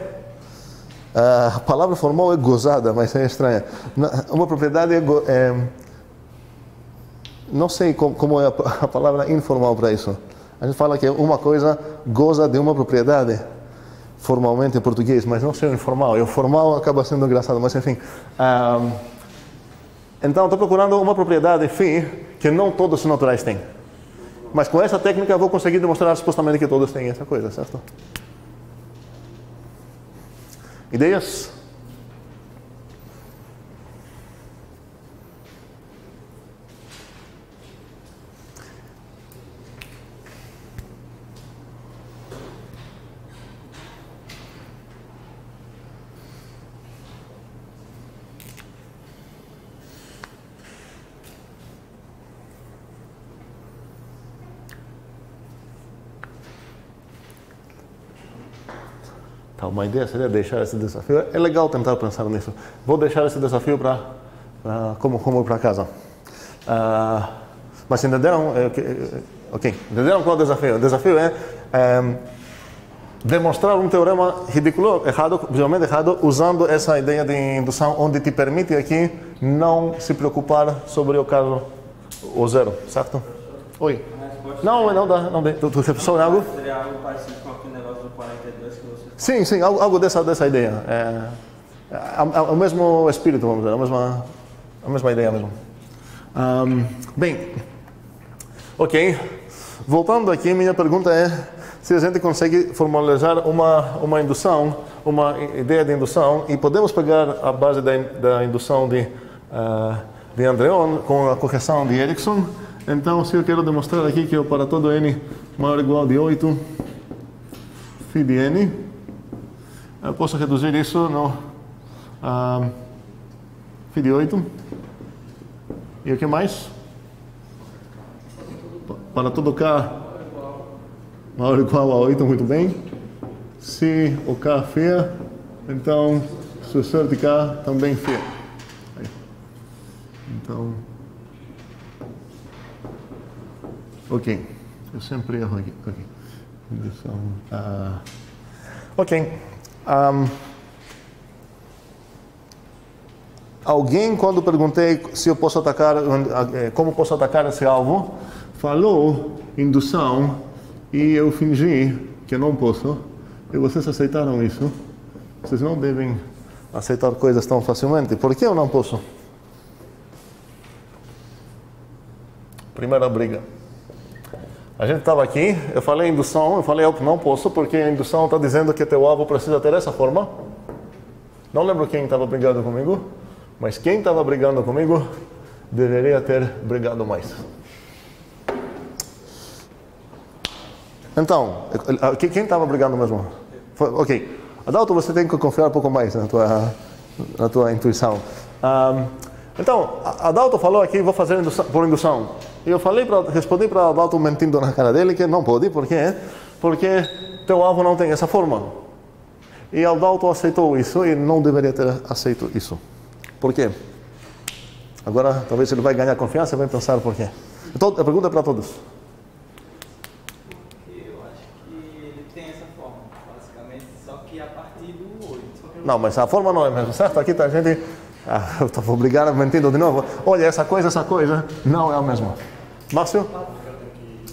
A palavra formal é gozada, mas é estranha. Uma propriedade não sei como é a palavra informal para isso. A gente fala que uma coisa goza de uma propriedade, formalmente em português, mas não sei o informal. E o formal acaba sendo engraçado, mas enfim. Então, estou procurando uma propriedade φ que não todos os naturais têm. Mas com essa técnica eu vou conseguir demonstrar supostamente que todos têm essa coisa, certo? Ideias? Tá, uma ideia seria deixar esse desafio. É legal tentar pensar nisso. Vou deixar esse desafio para como para casa. Mas entenderam? Ok. Entenderam qual é o desafio? O desafio é demonstrar um teorema ridículo, errado, possivelmente errado, usando essa ideia de indução, onde te permite aqui não se preocupar sobre o caso o zero, certo? Oi. Não dá. Tu pensou em algo? Seria algo parecido com aquele negócio do 42 que você... Sim, algo dessa ideia. O mesmo espírito, vamos dizer, a mesma ideia mesmo. Bem, ok. Voltando aqui, minha pergunta é se a gente consegue formalizar uma indução, uma ideia de indução, e podemos pegar a base da indução de Andreon com a correção de Erickson. Então, se eu quero demonstrar aqui que para todo n maior ou igual de 8, φ de n, eu posso reduzir isso no φ de 8. E o que mais? Para todo k maior ou igual a 8, muito bem. Se o k é feia, então sucessor de k também feia. Então... Ok, eu sempre erro aqui. Ok. Alguém, quando perguntei se eu posso atacar, como posso atacar esse alvo, falou indução e eu fingi que não posso. E vocês aceitaram isso? Vocês não devem aceitar coisas tão facilmente. Por que eu não posso? Primeira briga. A gente estava aqui, eu falei indução, eu não posso, porque a indução está dizendo que teu alvo precisa ter essa forma. Não lembro quem estava brigando comigo, mas quem estava brigando comigo deveria ter brigado mais. Então, quem estava brigando mesmo? Ok, Adalto, você tem que confiar um pouco mais na tua intuição. Então, Adalto falou aqui, vou fazer por indução. E eu respondi para Adalto mentindo na cara dele que não pode, por quê? Porque teu alvo não tem essa forma. E Adalto aceitou isso e não deveria ter aceito isso. Por quê? Agora, talvez ele vai ganhar confiança e vai pensar por quê. Então, a pergunta é para todos. Eu acho que ele tem essa forma, basicamente, só que a partir do 8. Não, mas a forma não é mesmo, certo? Aqui tá a gente... eu estou obrigado mentindo de novo. Olha, essa coisa não é a mesma. Márcio?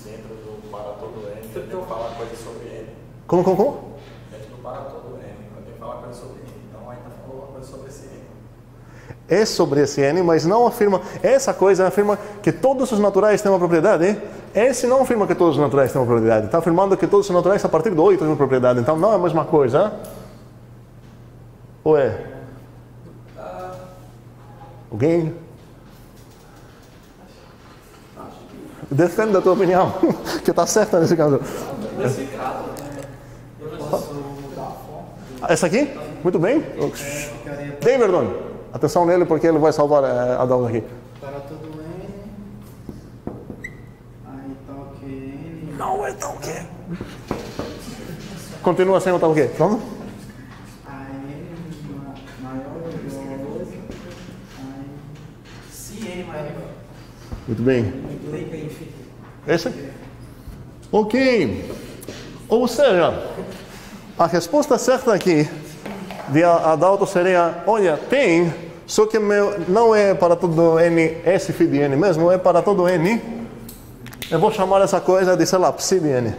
Dentro do para todo N, eu tenho que falar coisas sobre N. Como? Dentro do para todo N, eu tenho que falar coisas sobre N. Então ainda falou uma coisa sobre esse N. É sobre esse N, mas não afirma... Essa coisa afirma que todos os naturais têm uma propriedade. Esse não afirma que todos os naturais têm uma propriedade. Está afirmando que todos os naturais a partir do 8 têm uma propriedade. Então não é a mesma coisa. Ou é? Alguém? Defenda a tua opinião, que está certa nesse caso. Nesse caso, eu posso mudar a fonte. Essa aqui? Muito bem. Davidson, atenção nele porque ele vai salvar a Dalton aqui. Para todo N, aí tá ok N. Não é tão o quê? Continua sem o tal o quê? Pronto? Aí N maior ou igual a 8, aí Se N maior igual. Muito bem. Implica em infinito. Esse? Ok. Ou seja, a resposta certa aqui de Adalto seria, olha, tem, só que não é para todo N esse φ de N mesmo, é para todo N. Eu vou chamar essa coisa de, sei lá, psi de N.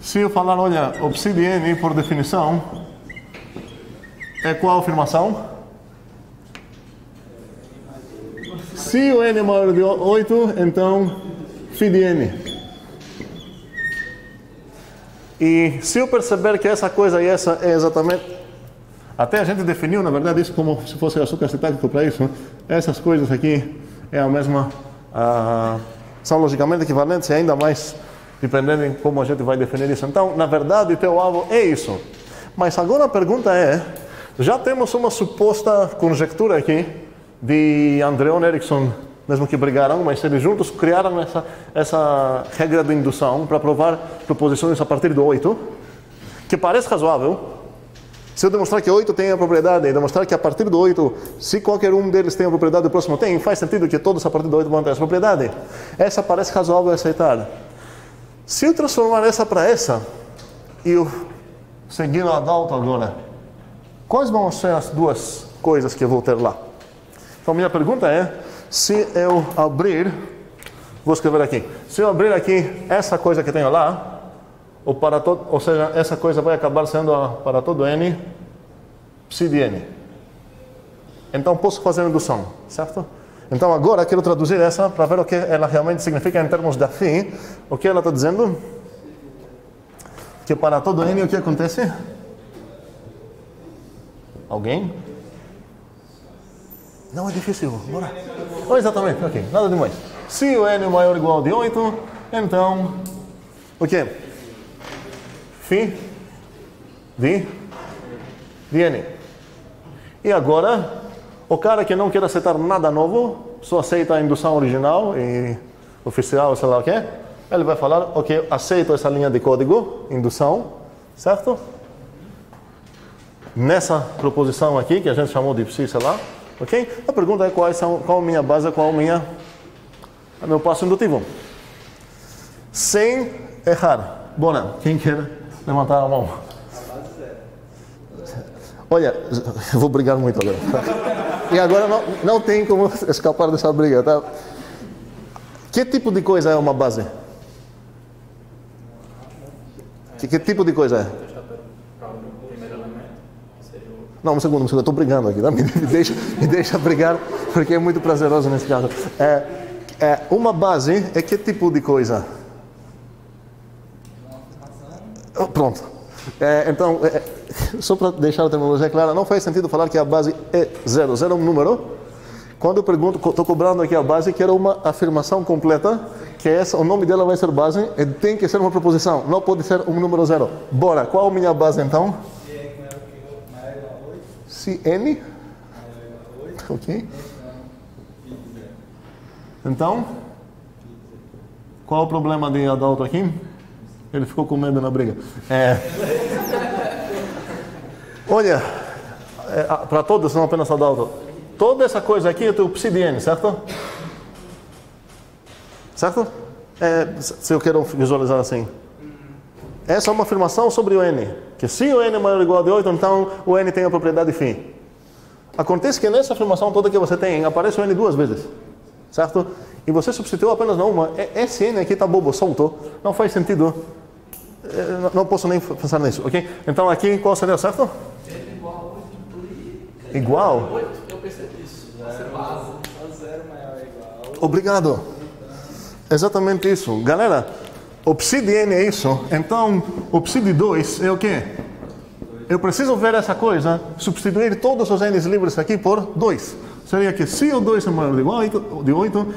Se eu falar, olha, o psi de N, por definição, é qual afirmação? Se o N é maior de 8, então φ de N. E se eu perceber que essa coisa e essa é exatamente... Até a gente definiu, na verdade, isso como se fosse açúcar acetálico para isso. Essas coisas aqui é a mesma... são logicamente equivalentes e ainda mais dependendo de como a gente vai definir isso. Então, na verdade, teu alvo é isso. Mas agora a pergunta é... Já temos uma suposta conjectura aqui de Andreon Ericsson, mesmo que brigaram, mas eles juntos criaram essa regra de indução para provar proposições a partir do 8, que parece razoável. Se eu demonstrar que 8 tem a propriedade e demonstrar que a partir do 8, se qualquer um deles tem a propriedade, o próximo tem, faz sentido que todos a partir do 8 vão ter essa propriedade. Essa parece razoável aceitar. Se eu transformar essa para essa, e eu seguir o Adalto agora, quais vão ser as duas coisas que eu vou ter lá? Então, minha pergunta é, se eu abrir, vou escrever aqui, se eu abrir aqui essa coisa que tenho lá, ou seja, essa coisa vai acabar sendo para todo N, psi de N. Então posso fazer a indução, certo? Então agora quero traduzir essa para ver o que ela realmente significa em termos da φ. O que ela está dizendo? Que para todo N o que acontece? Alguém? Não é difícil, bora. Oh, exatamente, ok, nada demais. Se o N é maior ou igual de 8, então, o quê? Φ de N. E agora, o cara que não quer aceitar nada novo, só aceita a indução original e oficial, sei lá o quê, ele vai falar, ok, aceito essa linha de código, indução, certo? Nessa proposição aqui, que a gente chamou de psi, sei lá, ok? A pergunta é qual a minha base, qual é o meu passo indutivo. Sem errar. Bona, quem quer levantar a mão? Olha, eu vou brigar muito agora. E agora não tem como escapar dessa briga, tá? Que tipo de coisa é uma base? Que tipo de coisa é? Não, um segundo, eu estou brigando aqui, tá? me deixa brigar, porque é muito prazeroso nesse caso. Uma base é que tipo de coisa? Pronto. Então, só para deixar a terminologia clara, não faz sentido falar que a base é zero. Zero é um número. Quando eu pergunto, estou cobrando aqui a base, quero uma afirmação completa, que o nome dela vai ser base, e tem que ser uma proposição, não pode ser um número zero. Bora, qual a minha base então? Se N, ok. Então, qual o problema de Adalto aqui? Ele ficou com medo na briga. Olha, para todos, não apenas Adalto, toda essa coisa aqui é o psi de N, certo? Certo? Se eu quero visualizar assim. Essa é uma afirmação sobre o N. Que se o N é maior ou igual a 8, então o N tem a propriedade φ. Acontece que nessa afirmação toda que você tem, aparece o N duas vezes. Certo? E você substituiu apenas na uma. Esse N aqui está bobo, solto. Não faz sentido. Não posso nem pensar nisso, ok? Então aqui, qual seria o certo? N igual a 8. Igual? 8, eu percebi isso. Você base. zero maior ou igual. Obrigado. Exatamente isso. Galera, o psi de N é isso. Então, o psi de 2 é o quê? Eu preciso ver essa coisa, substituir todos os N's livres aqui por 2. seria que se o 2 é maior de 8,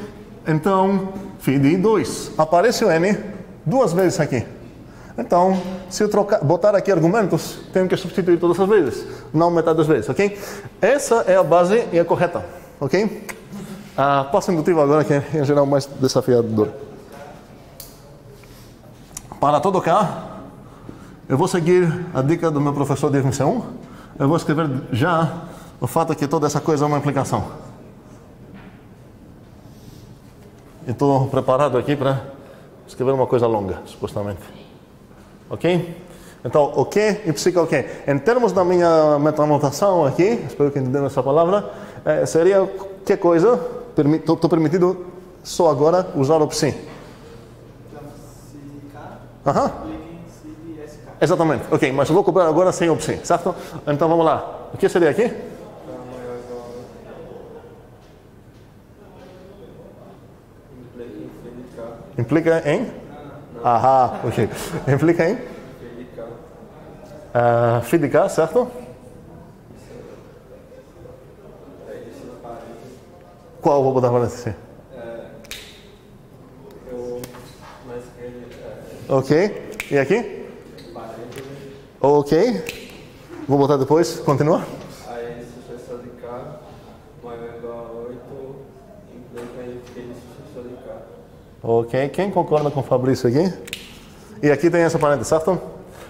então φ de 2. Aparece o n duas vezes aqui. Então, se eu botar aqui argumentos, tenho que substituir todas as vezes, não metade das vezes, ok? Essa é a base e é correta, ok? Passo indutivo agora, que é em geral mais desafiador. Para todo cá, eu vou seguir a dica do meu professor de admissão. Eu vou escrever já o fato que toda essa coisa é uma implicação. Estou preparado aqui para escrever uma coisa longa, supostamente. Ok? Então, o que e psica o que? Em termos da minha metanotação aqui, espero que entenderam essa palavra, seria que coisa? Estou permitido só agora usar o psi. Aham. Exatamente. Ok, mas eu vou cobrar agora sem o psi, certo? Então vamos lá. O que seria aqui? Implica em? Aham, ok. Implica em? Φ de K, certo? Qual eu vou botar para esse? Ok. E aqui? Ok. Vou botar depois. Continua. Aí, sucessor de K maior ou igual a 8 implica em Φ de sucessor de K. Ok. Quem concorda com o Fabrício aqui? E aqui tem essa parêntese, certo?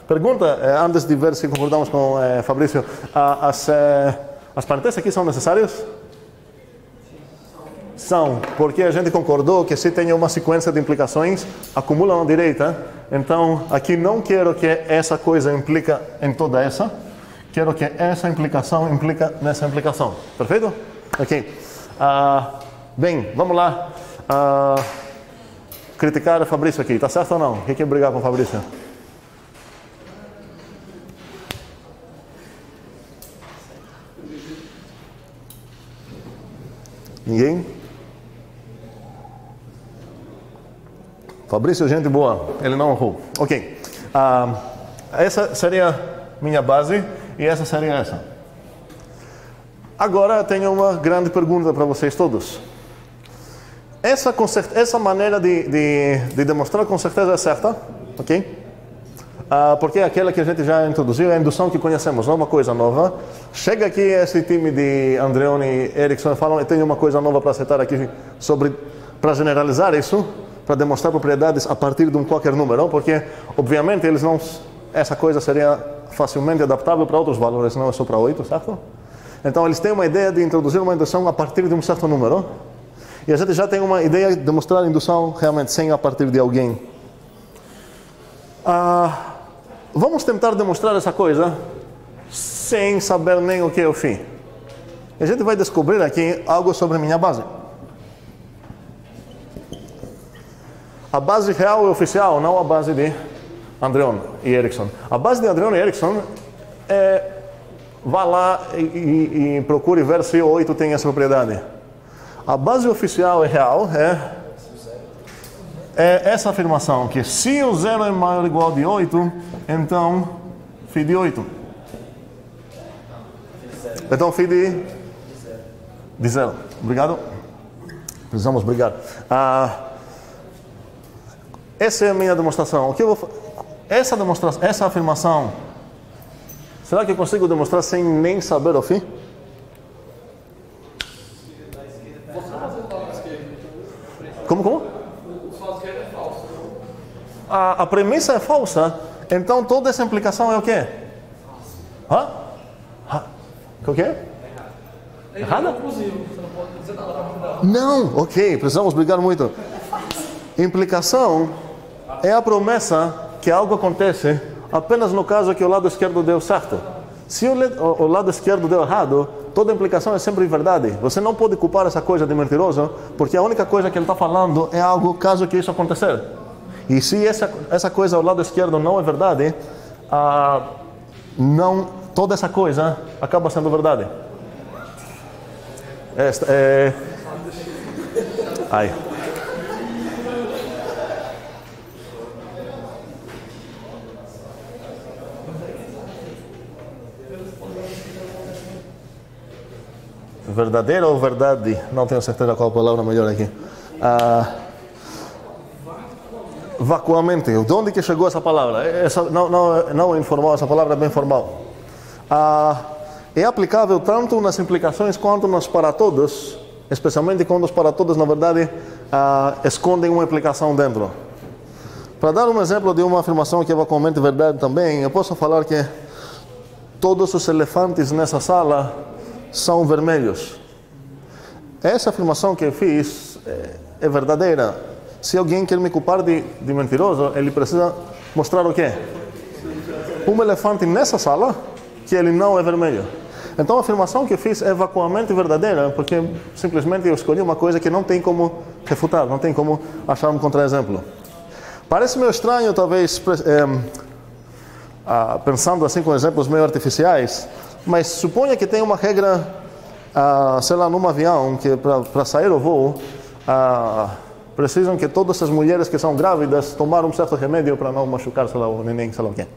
Pergunta, antes de ver se concordamos com Fabrício, as parênteses aqui são necessárias? São, porque a gente concordou que se tem uma sequência de implicações, acumula na direita. Então, aqui não quero que essa coisa implica em toda essa. Quero que essa implicação implica nessa implicação. Perfeito? Ok. Bem, vamos lá. Criticar o Fabrício aqui. Tá certo ou não? Quem quer brigar com o Fabrício? Ninguém? Fabrício é gente boa, ele não errou. Ok. Essa seria minha base e essa seria essa. Agora tenho uma grande pergunta para vocês todos. Essa maneira de demonstrar com certeza é certa, ok? Porque é aquela que a gente já introduziu, é a indução que conhecemos, não é uma coisa nova. Chega aqui esse time de Andreoni e Erickson e falam, eu tenho uma coisa nova para acertar aqui para generalizar isso, para demonstrar propriedades a partir de qualquer número, porque obviamente essa coisa seria facilmente adaptável para outros valores, não é só para 8, certo? Então eles têm uma ideia de introduzir uma indução a partir de um certo número, e a gente já tem uma ideia de demonstrar a indução realmente sem a partir de alguém. Vamos tentar demonstrar essa coisa sem saber nem o que é o φ. A gente vai descobrir aqui algo sobre minha base. A base real e oficial, não a base de Andreoni e Erickson. A base de Andreoni e Erickson vá lá e procure ver se o 8 tem essa propriedade. A base oficial e real é essa afirmação, que se o 0 é maior ou igual de 8, então φ de 8. Então φ de 0. Obrigado. Precisamos brigar. Essa é a minha demonstração. O que eu vou essa afirmação, será que eu consigo demonstrar sem nem saber o φ? Como? A premissa é falsa, então toda essa implicação é o quê? O quê? Errada? Não, ok, precisamos brigar muito. Implicação é a promessa que algo acontece apenas no caso que o lado esquerdo deu certo. Se o lado esquerdo deu errado, toda implicação é sempre verdade. Você não pode culpar essa coisa de mentiroso, porque a única coisa que ele está falando é algo caso que isso acontecer. E se essa coisa ao lado esquerdo não é verdade, toda essa coisa acaba sendo verdade. Ai. verdadeira ou verdade, não tenho certeza qual a palavra melhor aqui. Vacuamente, de onde que chegou essa palavra? Não é informal, essa palavra é bem formal. É aplicável tanto nas implicações quanto nos para todos, especialmente quando os para todos, na verdade, escondem uma implicação dentro. Para dar um exemplo de uma afirmação que é vacuamente verdade também, eu posso falar que todos os elefantes nessa sala são vermelhos. Essa afirmação que eu fiz é verdadeira. Se alguém quer me culpar de mentiroso, ele precisa mostrar o quê? Um elefante nessa sala que ele não é vermelho. Então a afirmação que eu fiz é vacuamente verdadeira, porque simplesmente eu escolhi uma coisa que não tem como refutar, não tem como achar um contra-exemplo. Parece meio estranho, talvez, pensando assim com exemplos meio artificiais, mas suponha que tem uma regra, sei lá, num avião, que para sair ao voo, precisam que todas as mulheres que são grávidas tomaram um certo remédio para não machucar, sei lá, o neném, sei lá o quê.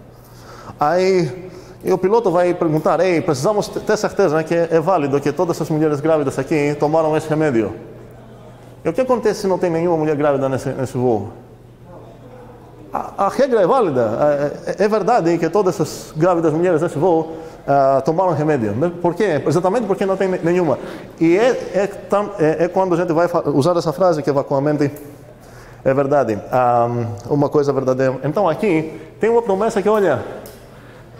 Aí o piloto vai perguntar, precisamos ter certeza, né, que é válido que todas as mulheres grávidas aqui tomaram esse remédio. E o que acontece se não tem nenhuma mulher grávida nesse voo? A regra é válida, é verdade que todas as grávidas mulheres nesse voo tomaram remédio. Por quê? Exatamente porque não tem nenhuma. E é quando a gente vai usar essa frase que vacuamente é verdade, uma coisa verdadeira. Então aqui tem uma promessa que, olha,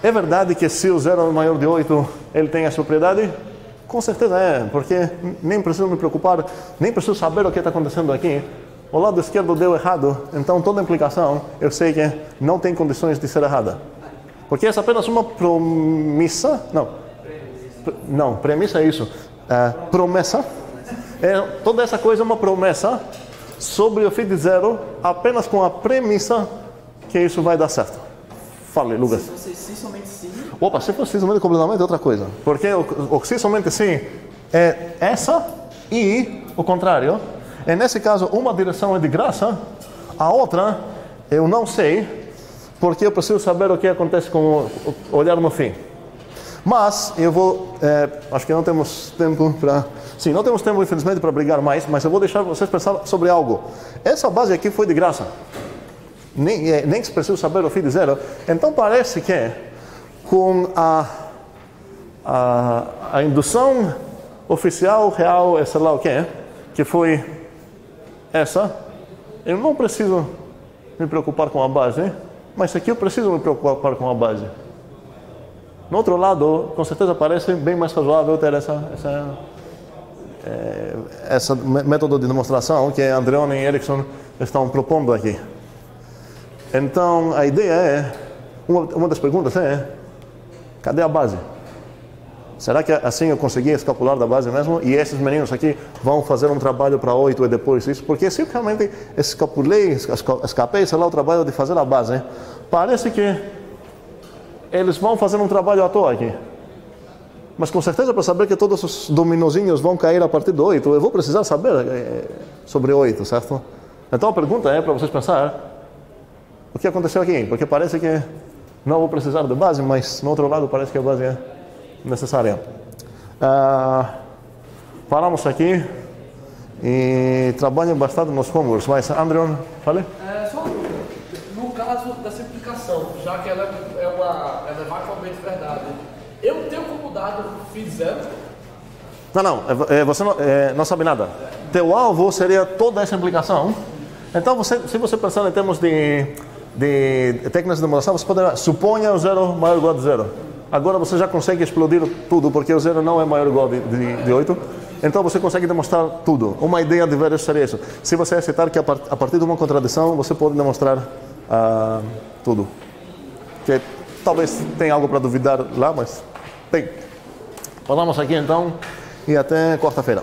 é verdade que se o 0 é maior de 8, ele tem essa propriedade? Com certeza é, porque nem preciso me preocupar, nem preciso saber o que está acontecendo aqui. O lado esquerdo deu errado, então toda implicação eu sei que não tem condições de ser errada. Porque essa é apenas uma promessa. Não, premissa é isso. Promessa. Toda essa coisa é uma promessa sobre o fim de 0, apenas com a premissa que isso vai dar certo. Fale, Lucas. Se fosse sim, somente sim. Opa, se fosse sim, somente completamente é outra coisa. Porque o sim, somente sim é essa e o contrário. E nesse caso, uma direção é de graça, a outra eu não sei, porque eu preciso saber o que acontece com o olhar no fim. Mas eu vou, acho que não temos tempo para... Sim, não temos tempo, infelizmente, para brigar mais, mas eu vou deixar vocês pensar sobre algo. Essa base aqui foi de graça. Nem se precisa saber o fim de 0. Então parece que com a indução oficial, real, sei lá o que foi essa, eu não preciso me preocupar com a base, mas aqui eu preciso me preocupar com a base. No outro lado, com certeza parece bem mais razoável ter essa método de demonstração que Andreoni e Erickson estão propondo aqui. Então, a ideia é, uma das perguntas é, cadê a base? Será que assim eu consegui escapular da base mesmo? E esses meninos aqui vão fazer um trabalho para 8 e depois isso? Porque se eu realmente escapei, sei lá, o trabalho de fazer a base, parece que eles vão fazer um trabalho à toa aqui. Mas com certeza, para saber que todos os dominozinhos vão cair a partir do 8, eu vou precisar saber sobre 8, certo? Então a pergunta é para vocês pensar, o que aconteceu aqui? Porque parece que não vou precisar de base, mas no outro lado parece que a base é necessária. Paramos aqui e trabalham bastante nos cômodos, mas Andreon, fale? Só no caso dessa implicação, já que ela é vacuamente verdade, eu tenho como dado φ de 0? Não, você não sabe nada. Teu alvo seria toda essa implicação. Então, se você pensar em termos de técnicas de demonstração, você poderá suponha o 0 maior ou igual a 0. Agora você já consegue explodir tudo, porque o 0 não é maior ou igual de 8. Então você consegue demonstrar tudo. Uma ideia de ver isso seria isso. Se você aceitar que a partir de uma contradição, você pode demonstrar tudo. Que talvez tenha algo para duvidar lá, mas tem. Falamos aqui então e até quarta-feira.